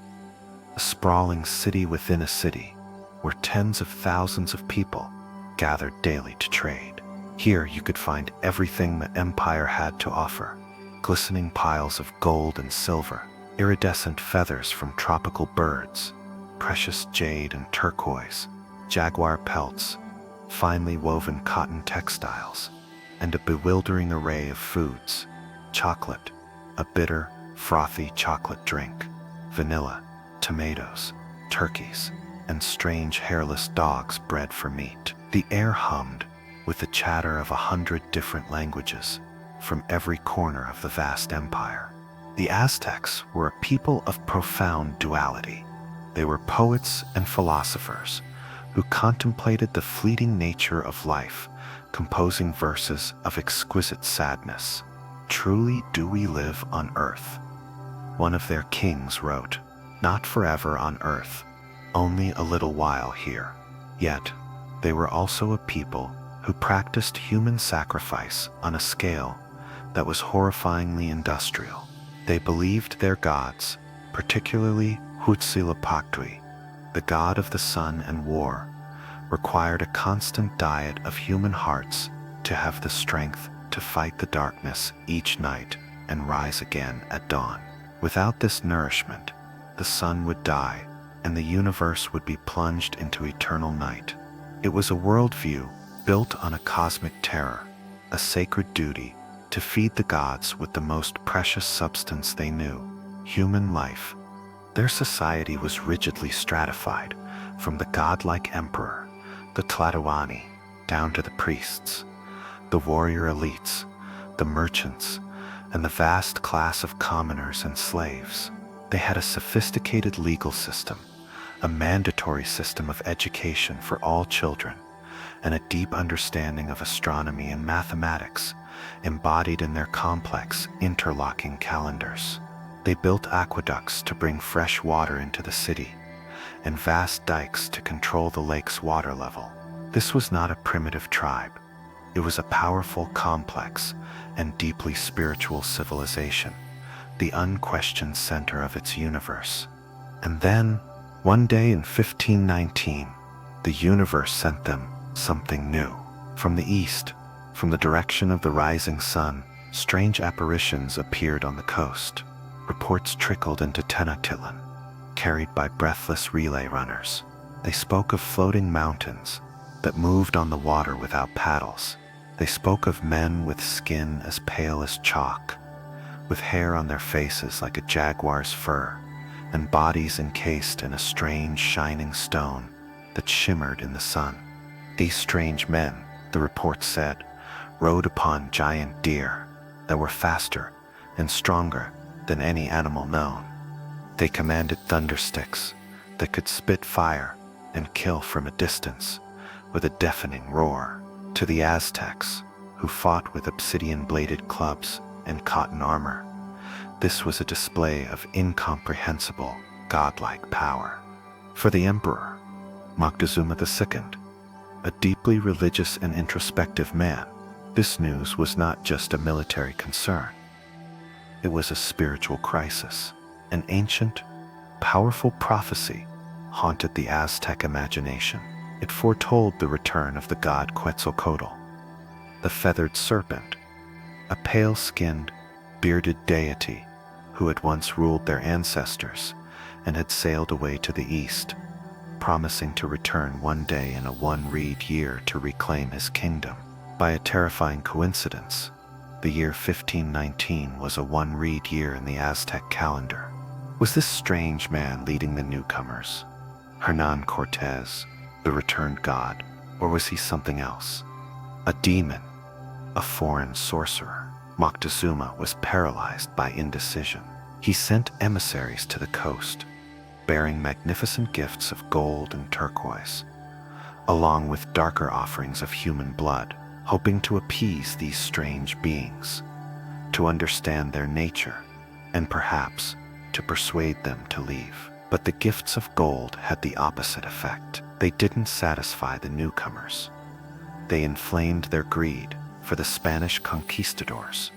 a sprawling city within a city, where tens of thousands of people gathered daily to trade. Here you could find everything the empire had to offer: glistening piles of gold and silver, iridescent feathers from tropical birds, precious jade and turquoise, jaguar pelts, finely woven cotton textiles, and a bewildering array of foods: chocolate, a bitter, frothy chocolate drink, vanilla, tomatoes, turkeys, and strange hairless dogs bred for meat. The air hummed with the chatter of 100 different languages from every corner of the vast empire. The Aztecs were a people of profound duality. They were poets and philosophers who contemplated the fleeting nature of life, composing verses of exquisite sadness. "Truly do we live on earth," one of their kings wrote, "not forever on earth, only a little while here." Yet, they were also a people who practiced human sacrifice on a scale that was horrifyingly industrial. They believed their gods, particularly Huitzilopochtli, the god of the sun and war, required a constant diet of human hearts to have the strength to fight the darkness each night and rise again at dawn. Without this nourishment, the sun would die and the universe would be plunged into eternal night. It was a worldview built on a cosmic terror, a sacred duty to feed the gods with the most precious substance they knew: human life. Their society was rigidly stratified, from the godlike emperor, the Tlatoani, down to the priests, the warrior elites, the merchants, and the vast class of commoners and slaves. They had a sophisticated legal system, a mandatory system of education for all children, and a deep understanding of astronomy and mathematics, embodied in their complex, interlocking calendars. They built aqueducts to bring fresh water into the city, and vast dikes to control the lake's water level. This was not a primitive tribe. It was a powerful, complex, and deeply spiritual civilization, the unquestioned center of its universe. And then, one day in 1519, the universe sent them something new. From the east, from the direction of the rising sun, strange apparitions appeared on the coast. Reports trickled into Tenochtitlan, carried by breathless relay runners. They spoke of floating mountains that moved on the water without paddles. They spoke of men with skin as pale as chalk, with hair on their faces like a jaguar's fur, and bodies encased in a strange shining stone that shimmered in the sun. These strange men, the report said, rode upon giant deer that were faster and stronger than any animal known. They commanded thundersticks that could spit fire and kill from a distance with a deafening roar. To the Aztecs, who fought with obsidian-bladed clubs and cotton armor, this was a display of incomprehensible, godlike power. For the emperor, Moctezuma II, a deeply religious and introspective man, this news was not just a military concern. It was a spiritual crisis. An ancient, powerful prophecy haunted the Aztec imagination. It foretold the return of the god Quetzalcoatl, the feathered serpent, a pale-skinned, bearded deity who had once ruled their ancestors and had sailed away to the east, promising to return one day in a one-reed year to reclaim his kingdom. By a terrifying coincidence, the year 1519 was a one-reed year in the Aztec calendar. Was this strange man leading the newcomers, Hernan Cortez, the returned god, or was he something else? A demon, a foreign sorcerer? Moctezuma was paralyzed by indecision. He sent emissaries to the coast, bearing magnificent gifts of gold and turquoise, along with darker offerings of human blood, hoping to appease these strange beings, to understand their nature, and perhaps to persuade them to leave. But the gifts of gold had the opposite effect. They didn't satisfy the newcomers. They inflamed their greed for the Spanish conquistadors,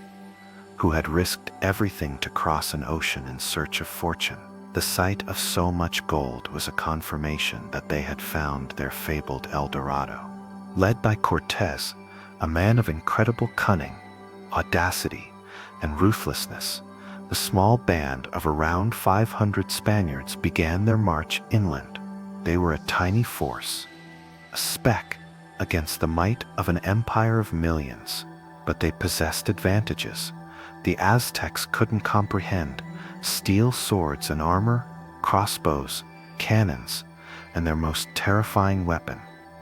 who had risked everything to cross an ocean in search of fortune. The sight of so much gold was a confirmation that they had found their fabled El Dorado. Led by Cortez, a man of incredible cunning, audacity, and ruthlessness, the small band of around 500 Spaniards began their march inland. They were a tiny force, a speck against the might of an empire of millions, but they possessed advantages the Aztecs couldn't comprehend: steel swords and armor, crossbows, cannons, and their most terrifying weapon,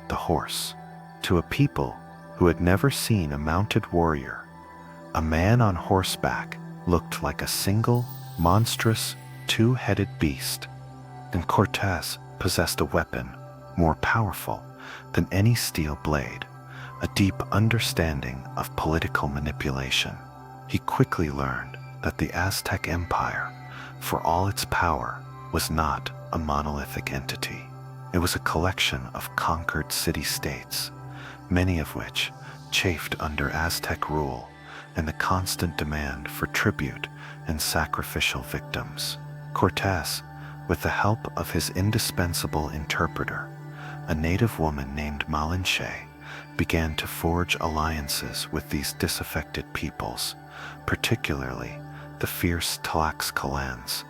the horse. To a people who had never seen a mounted warrior, a man on horseback looked like a single, monstrous, two-headed beast. And Cortez possessed a weapon more powerful than any steel blade, a deep understanding of political manipulation. He quickly learned that the Aztec Empire, for all its power, was not a monolithic entity. It was a collection of conquered city-states, many of which chafed under Aztec rule and the constant demand for tribute and sacrificial victims. Cortez, with the help of his indispensable interpreter, a native woman named Malinche, began to forge alliances with these disaffected peoples, particularly the fierce Tlaxcalans,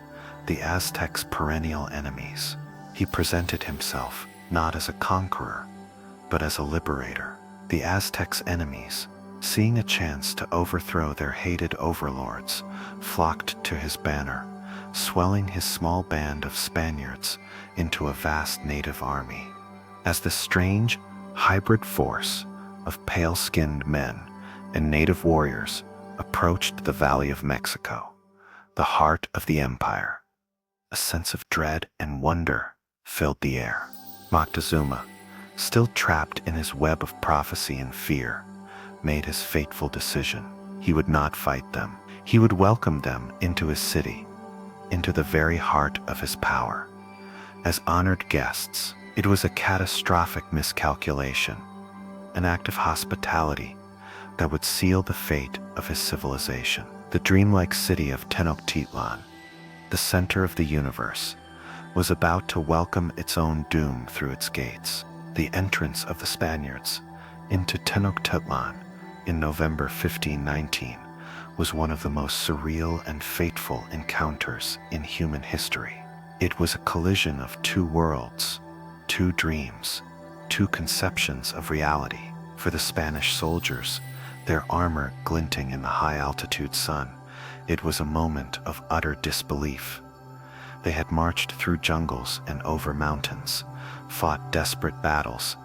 the Aztecs' perennial enemies. He presented himself not as a conqueror, but as a liberator. The Aztecs' enemies, seeing a chance to overthrow their hated overlords, flocked to his banner, swelling his small band of Spaniards into a vast native army. As the strange, hybrid force of pale-skinned men and native warriors approached the Valley of Mexico, the heart of the empire, a sense of dread and wonder filled the air. Moctezuma, still trapped in his web of prophecy and fear, made his fateful decision. He would not fight them. He would welcome them into his city, into the very heart of his power, as honored guests. It was a catastrophic miscalculation, an act of hospitality that would seal the fate of his civilization. The dreamlike city of Tenochtitlan, the center of the universe, was about to welcome its own doom through its gates. The entrance of the Spaniards into Tenochtitlan in November 1519 was one of the most surreal and fateful encounters in human history. It was a collision of two worlds, two dreams, two conceptions of reality. For the Spanish soldiers, their armor glinting in the high-altitude sun, it was a moment of utter disbelief. They had marched through jungles and over mountains, fought desperate battles,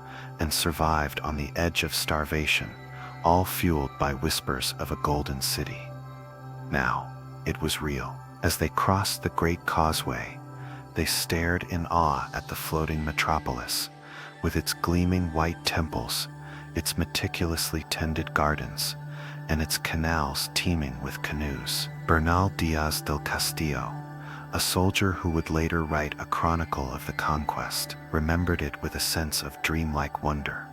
and survived on the edge of starvation, all fueled by whispers of a golden city. Now, it was real. As they crossed the great causeway, they stared in awe at the floating metropolis, with its gleaming white temples, its meticulously tended gardens, and its canals teeming with canoes. Bernal Diaz del Castillo, a soldier who would later write a chronicle of the conquest, remembered it with a sense of dreamlike wonder.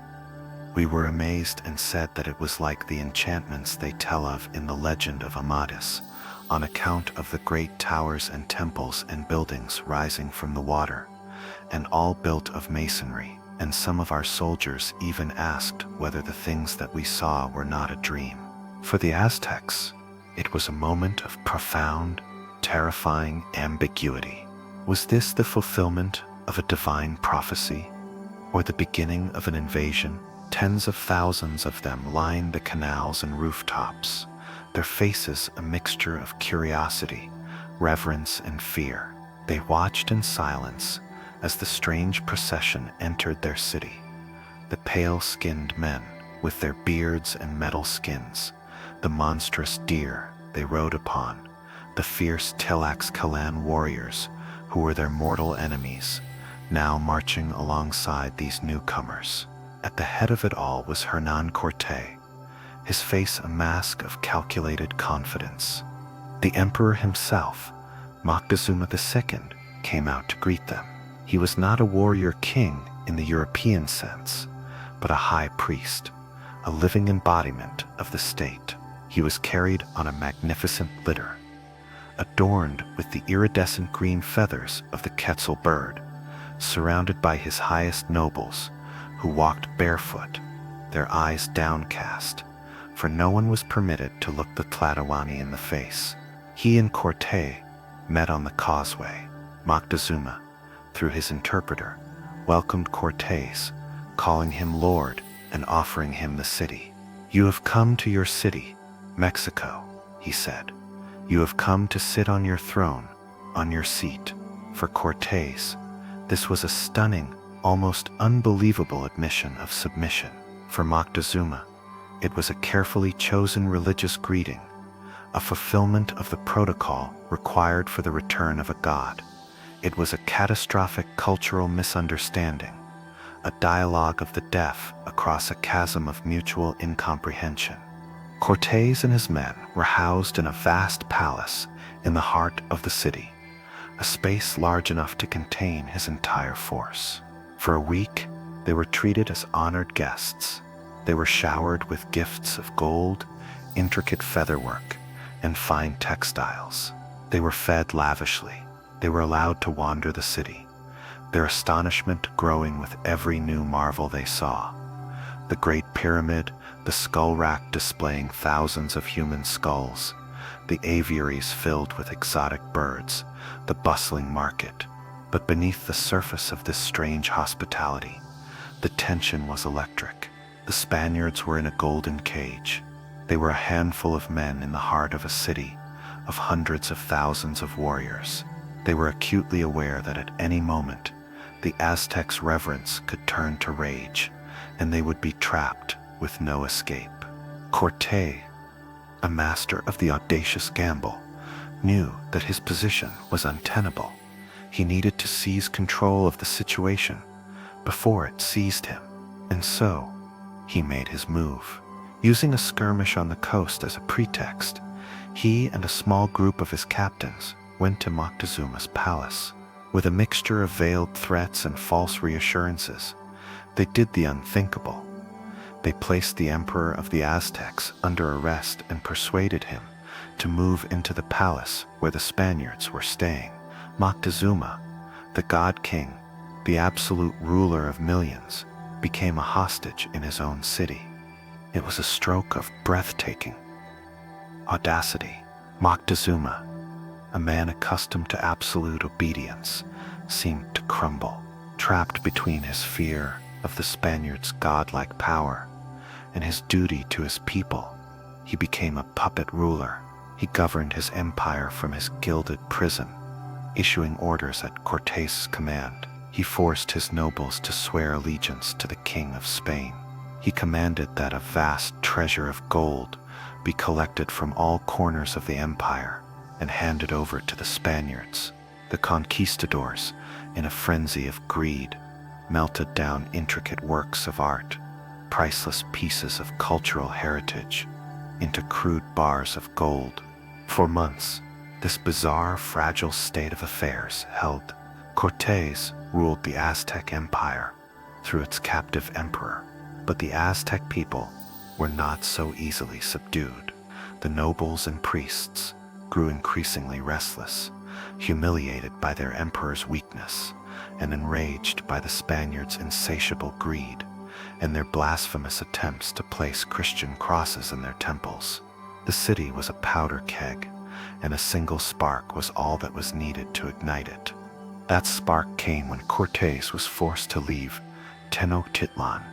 We were amazed and said that it was like the enchantments they tell of in the legend of Amadis, on account of the great towers and temples and buildings rising from the water, and all built of masonry, and some of our soldiers even asked whether the things that we saw were not a dream. For the Aztecs, it was a moment of profound, terrifying ambiguity. Was this the fulfillment of a divine prophecy, or the beginning of an invasion? Tens of thousands of them lined the canals and rooftops, their faces a mixture of curiosity, reverence, and fear. They watched in silence as the strange procession entered their city. The pale-skinned men, with their beards and metal skins, the monstrous deer they rode upon, the fierce Tlaxcalan warriors who were their mortal enemies, now marching alongside these newcomers. At the head of it all was Hernan Cortes, his face a mask of calculated confidence. The emperor himself, Moctezuma II, came out to greet them. He was not a warrior king in the European sense, but a high priest, a living embodiment of the state. He was carried on a magnificent litter, adorned with the iridescent green feathers of the quetzal bird, surrounded by his highest nobles, who walked barefoot, their eyes downcast, for no one was permitted to look the Tlatoani in the face. He and Cortes met on the causeway. Moctezuma, through his interpreter, welcomed Cortes, calling him Lord and offering him the city. "You have come to your city, Mexico," he said. "You have come to sit on your throne, on your seat." For Cortes, this was a stunning, almost unbelievable admission of submission. For Moctezuma, it was a carefully chosen religious greeting, a fulfillment of the protocol required for the return of a god. It was a catastrophic cultural misunderstanding, a dialogue of the deaf across a chasm of mutual incomprehension. Cortes and his men were housed in a vast palace in the heart of the city, a space large enough to contain his entire force. For a week, they were treated as honored guests. They were showered with gifts of gold, intricate featherwork, and fine textiles. They were fed lavishly. They were allowed to wander the city, their astonishment growing with every new marvel they saw. The Great Pyramid, the skull rack displaying thousands of human skulls, the aviaries filled with exotic birds, the bustling market. But beneath the surface of this strange hospitality, the tension was electric. The Spaniards were in a golden cage. They were a handful of men in the heart of a city of hundreds of thousands of warriors. They were acutely aware that at any moment, the Aztecs' reverence could turn to rage, and they would be trapped with no escape. Cortes, a master of the audacious gamble, knew that his position was untenable. He needed to seize control of the situation before it seized him, and so he made his move. Using a skirmish on the coast as a pretext, he and a small group of his captains went to Moctezuma's palace. With a mixture of veiled threats and false reassurances, they did the unthinkable. They placed the emperor of the Aztecs under arrest and persuaded him to move into the palace where the Spaniards were staying. Moctezuma, the god king, the absolute ruler of millions, became a hostage in his own city. It was a stroke of breathtaking audacity. Moctezuma, a man accustomed to absolute obedience, seemed to crumble, trapped between his fear of the Spaniards' godlike power and his duty to his people. He became a puppet ruler. He governed his empire from his gilded prison, issuing orders at Cortes' command. He forced his nobles to swear allegiance to the King of Spain. He commanded that a vast treasure of gold be collected from all corners of the empire and handed over to the Spaniards. The conquistadors, in a frenzy of greed, melted down intricate works of art, priceless pieces of cultural heritage, into crude bars of gold. For months, this bizarre, fragile state of affairs held. Cortés ruled the Aztec Empire through its captive emperor, but the Aztec people were not so easily subdued. The nobles and priests grew increasingly restless, humiliated by their emperor's weakness and enraged by the Spaniards' insatiable greed and their blasphemous attempts to place Christian crosses in their temples. The city was a powder keg, and a single spark was all that was needed to ignite it. That spark came when Cortés was forced to leave Tenochtitlan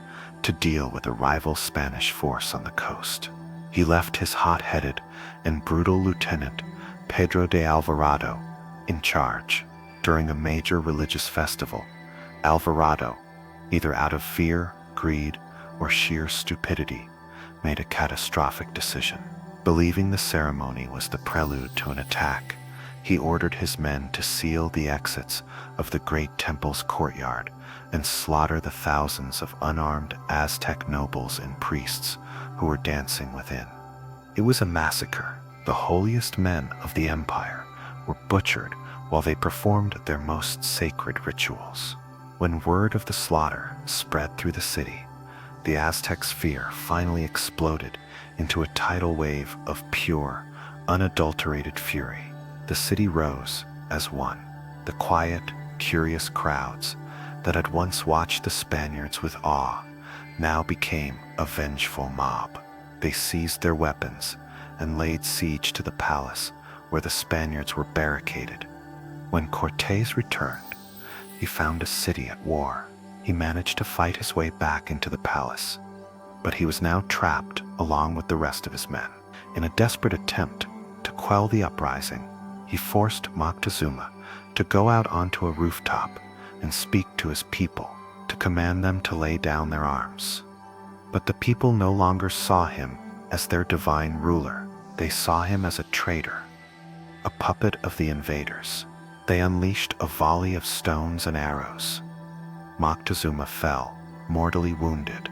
to deal with a rival Spanish force on the coast. He left his hot-headed and brutal lieutenant, Pedro de Alvarado, in charge. During a major religious festival, Alvarado, either out of fear, greed, or sheer stupidity, made a catastrophic decision. Believing the ceremony was the prelude to an attack, he ordered his men to seal the exits of the great temple's courtyard and slaughter the thousands of unarmed Aztec nobles and priests who were dancing within. It was a massacre. The holiest men of the empire were butchered while they performed their most sacred rituals. When word of the slaughter spread through the city, the Aztecs' fear finally exploded into a tidal wave of pure, unadulterated fury. The city rose as one. The quiet, curious crowds that had once watched the Spaniards with awe now became a vengeful mob. They seized their weapons and laid siege to the palace where the Spaniards were barricaded. When Cortés returned, he found a city at war. He managed to fight his way back into the palace, but he was now trapped along with the rest of his men. In a desperate attempt to quell the uprising, he forced Moctezuma to go out onto a rooftop and speak to his people, to command them to lay down their arms. But the people no longer saw him as their divine ruler. They saw him as a traitor, a puppet of the invaders. They unleashed a volley of stones and arrows. Moctezuma fell, mortally wounded,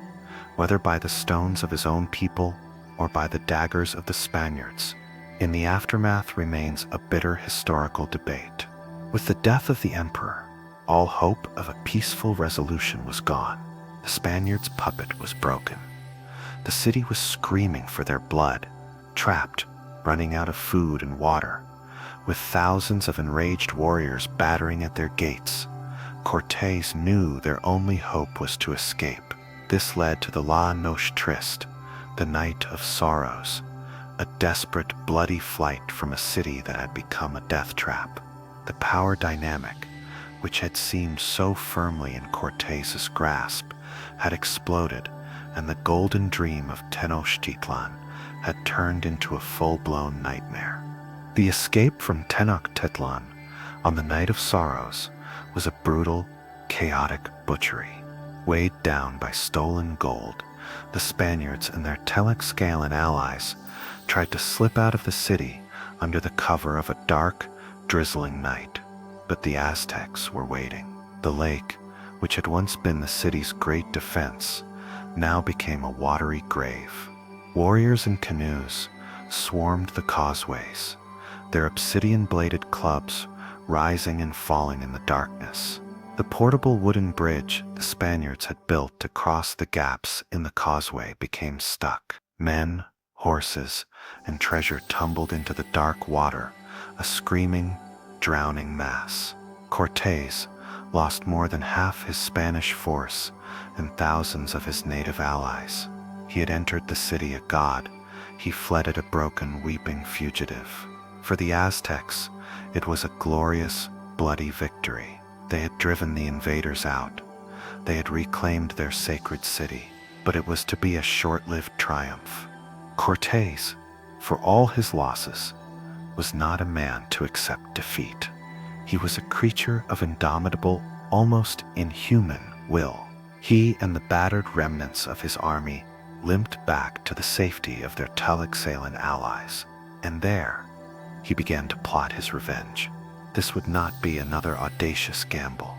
whether by the stones of his own people or by the daggers of the Spaniards. In the aftermath remains a bitter historical debate. With the death of the emperor, all hope of a peaceful resolution was gone. The Spaniards' puppet was broken. The city was screaming for their blood, trapped, running out of food and water, with thousands of enraged warriors battering at their gates. Cortés knew their only hope was to escape. This led to the La Noche Triste, the Night of Sorrows, a desperate, bloody flight from a city that had become a death trap. The power dynamic, which had seemed so firmly in Cortés's grasp, had exploded, and the golden dream of Tenochtitlan had turned into a full-blown nightmare. The escape from Tenochtitlan on the Night of Sorrows was a brutal, chaotic butchery. Weighed down by stolen gold, the Spaniards and their Tlaxcalan allies tried to slip out of the city under the cover of a dark, drizzling night. But the Aztecs were waiting. The lake, which had once been the city's great defense, now became a watery grave. Warriors in canoes swarmed the causeways, their obsidian-bladed clubs rising and falling in the darkness. The portable wooden bridge the Spaniards had built to cross the gaps in the causeway became stuck. Men, horses, and treasure tumbled into the dark water, a screaming, drowning mass. Cortés lost more than half his Spanish force and thousands of his native allies. He had entered the city a god. He fled a broken, weeping fugitive. For the Aztecs, it was a glorious, bloody victory. They had driven the invaders out. They had reclaimed their sacred city, but it was to be a short-lived triumph. Cortés, for all his losses, was not a man to accept defeat. He was a creature of indomitable, almost inhuman will. He and the battered remnants of his army limped back to the safety of their Tlaxcalan allies, and there he began to plot his revenge. This would not be another audacious gamble.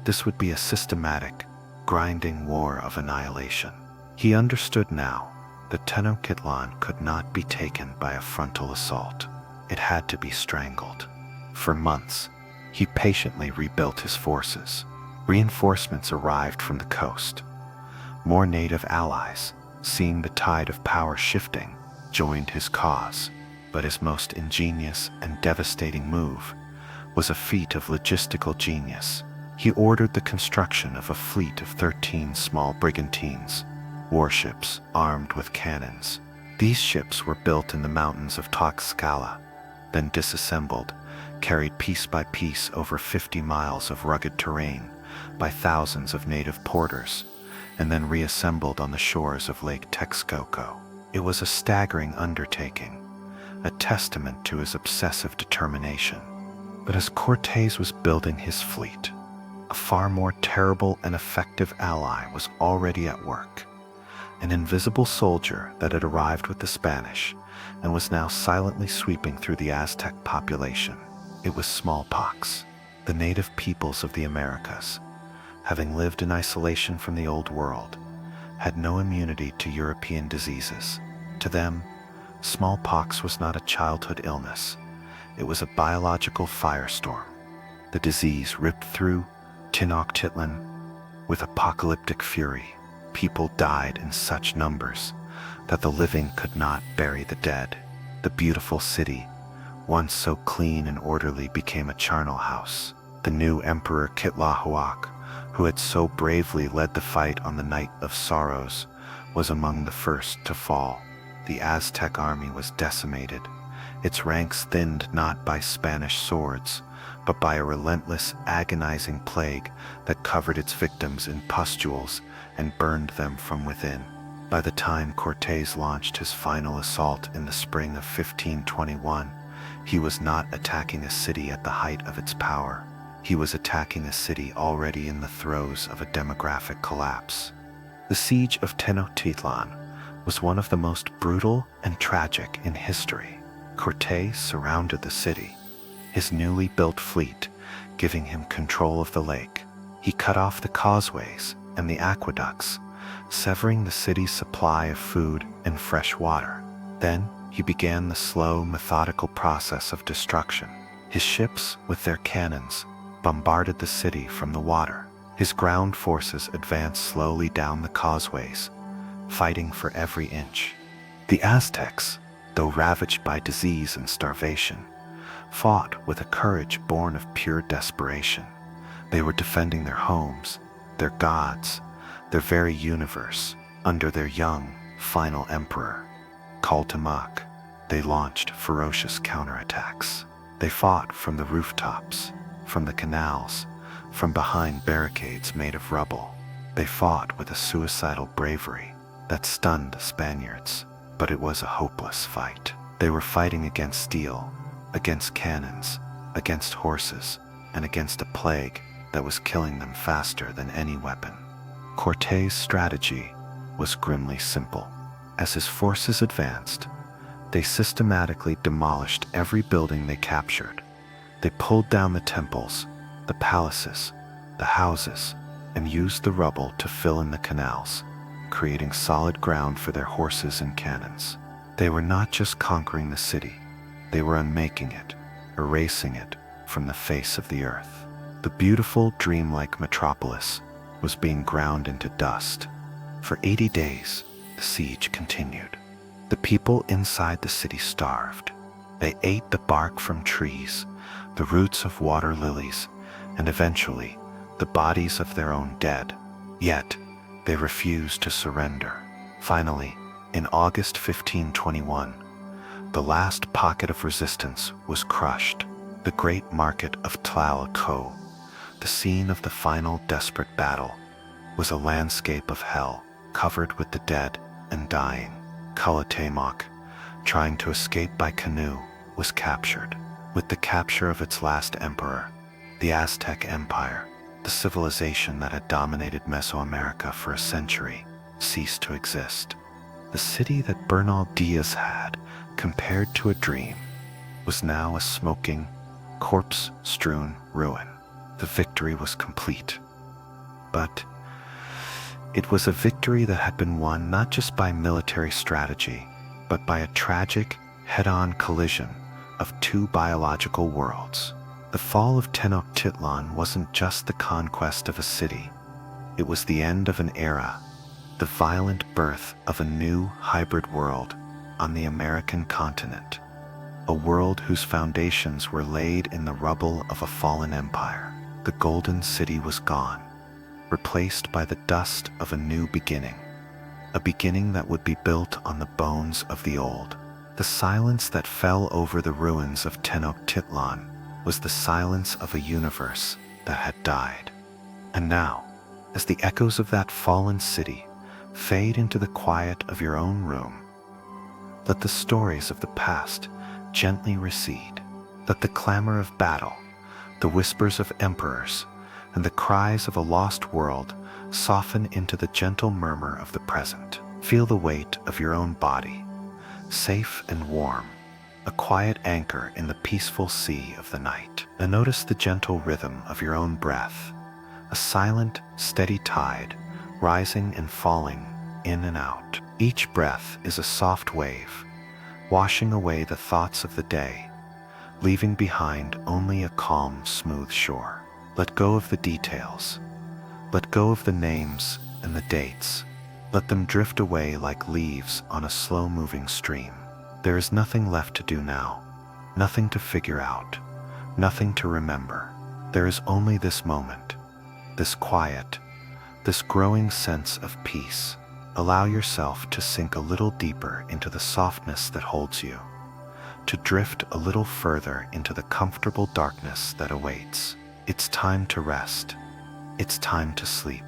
This would be a systematic, grinding war of annihilation. He understood now that Tenochtitlan could not be taken by a frontal assault. It had to be strangled. For months, he patiently rebuilt his forces. Reinforcements arrived from the coast. More native allies, seeing the tide of power shifting, joined his cause. But his most ingenious and devastating move was a feat of logistical genius. He ordered the construction of a fleet of 13 small brigantines, warships armed with cannons. These ships were built in the mountains of Tlaxcala, then disassembled, carried piece by piece over 50 miles of rugged terrain by thousands of native porters, and then reassembled on the shores of Lake Texcoco. It was a staggering undertaking, a testament to his obsessive determination. But as Cortés was building his fleet, a far more terrible and effective ally was already at work. An invisible soldier that had arrived with the Spanish and was now silently sweeping through the Aztec population. It was smallpox. The native peoples of the Americas, having lived in isolation from the Old World, had no immunity to European diseases. To them, smallpox was not a childhood illness. It was a biological firestorm. The disease ripped through Tenochtitlan with apocalyptic fury. People died in such numbers that the living could not bury the dead. The beautiful city, once so clean and orderly, became a charnel house. The new emperor Kitlahuac, who had so bravely led the fight on the Night of Sorrows, was among the first to fall. The Aztec army was decimated, its ranks thinned not by Spanish swords, but by a relentless, agonizing plague that covered its victims in pustules and burned them from within. By the time Cortés launched his final assault in the spring of 1521, he was not attacking a city at the height of its power. He was attacking a city already in the throes of a demographic collapse. The siege of Tenochtitlan was one of the most brutal and tragic in history. Cortés surrounded the city, his newly built fleet giving him control of the lake. He cut off the causeways and the aqueducts, severing the city's supply of food and fresh water. Then he began the slow, methodical process of destruction. His ships, with their cannons, bombarded the city from the water. His ground forces advanced slowly down the causeways, fighting for every inch. The Aztecs, though ravaged by disease and starvation, fought with a courage born of pure desperation. They were defending their homes, their gods, their very universe, under their young, final emperor. Cuauhtémoc, they launched ferocious counterattacks. They fought from the rooftops, from the canals, from behind barricades made of rubble. They fought with a suicidal bravery that stunned the Spaniards, but it was a hopeless fight. They were fighting against steel, against cannons, against horses, and against a plague that was killing them faster than any weapon. Cortés' strategy was grimly simple. As his forces advanced, they systematically demolished every building they captured. They pulled down the temples, the palaces, the houses, and used the rubble to fill in the canals, creating solid ground for their horses and cannons. They were not just conquering the city, they were unmaking it, erasing it from the face of the earth. The beautiful, dreamlike metropolis was being ground into dust. For 80 days, the siege continued. The people inside the city starved. They ate the bark from trees, the roots of water lilies, and eventually, the bodies of their own dead. Yet, they refused to surrender. Finally, in August 1521, the last pocket of resistance was crushed. The great market of Tlacoco, the scene of the final desperate battle, was a landscape of hell, covered with the dead and dying. Cuauhtémoc, trying to escape by canoe, was captured. With the capture of its last emperor, the Aztec Empire The civilization that had dominated Mesoamerica for a century ceased to exist. The city that Bernal Diaz had compared to a dream was now a smoking, corpse-strewn ruin. The victory was complete. But it was a victory that had been won not just by military strategy, but by a tragic, head-on collision of two biological worlds. The fall of Tenochtitlan wasn't just the conquest of a city. It was the end of an era, the violent birth of a new hybrid world on the American continent, a world whose foundations were laid in the rubble of a fallen empire. The Golden City was gone, replaced by the dust of a new beginning, a beginning that would be built on the bones of the old. The silence that fell over the ruins of Tenochtitlan was the silence of a universe that had died. And now, as the echoes of that fallen city fade into the quiet of your own room, let the stories of the past gently recede. Let the clamor of battle, the whispers of emperors, and the cries of a lost world soften into the gentle murmur of the present. Feel the weight of your own body, safe and warm, a quiet anchor in the peaceful sea of the night. And notice the gentle rhythm of your own breath, a silent, steady tide rising and falling in and out. Each breath is a soft wave, washing away the thoughts of the day, leaving behind only a calm, smooth shore. Let go of the details. Let go of the names and the dates. Let them drift away like leaves on a slow-moving stream. There is nothing left to do now, nothing to figure out, nothing to remember. There is only this moment, this quiet, this growing sense of peace. Allow yourself to sink a little deeper into the softness that holds you, to drift a little further into the comfortable darkness that awaits. It's time to rest. It's time to sleep.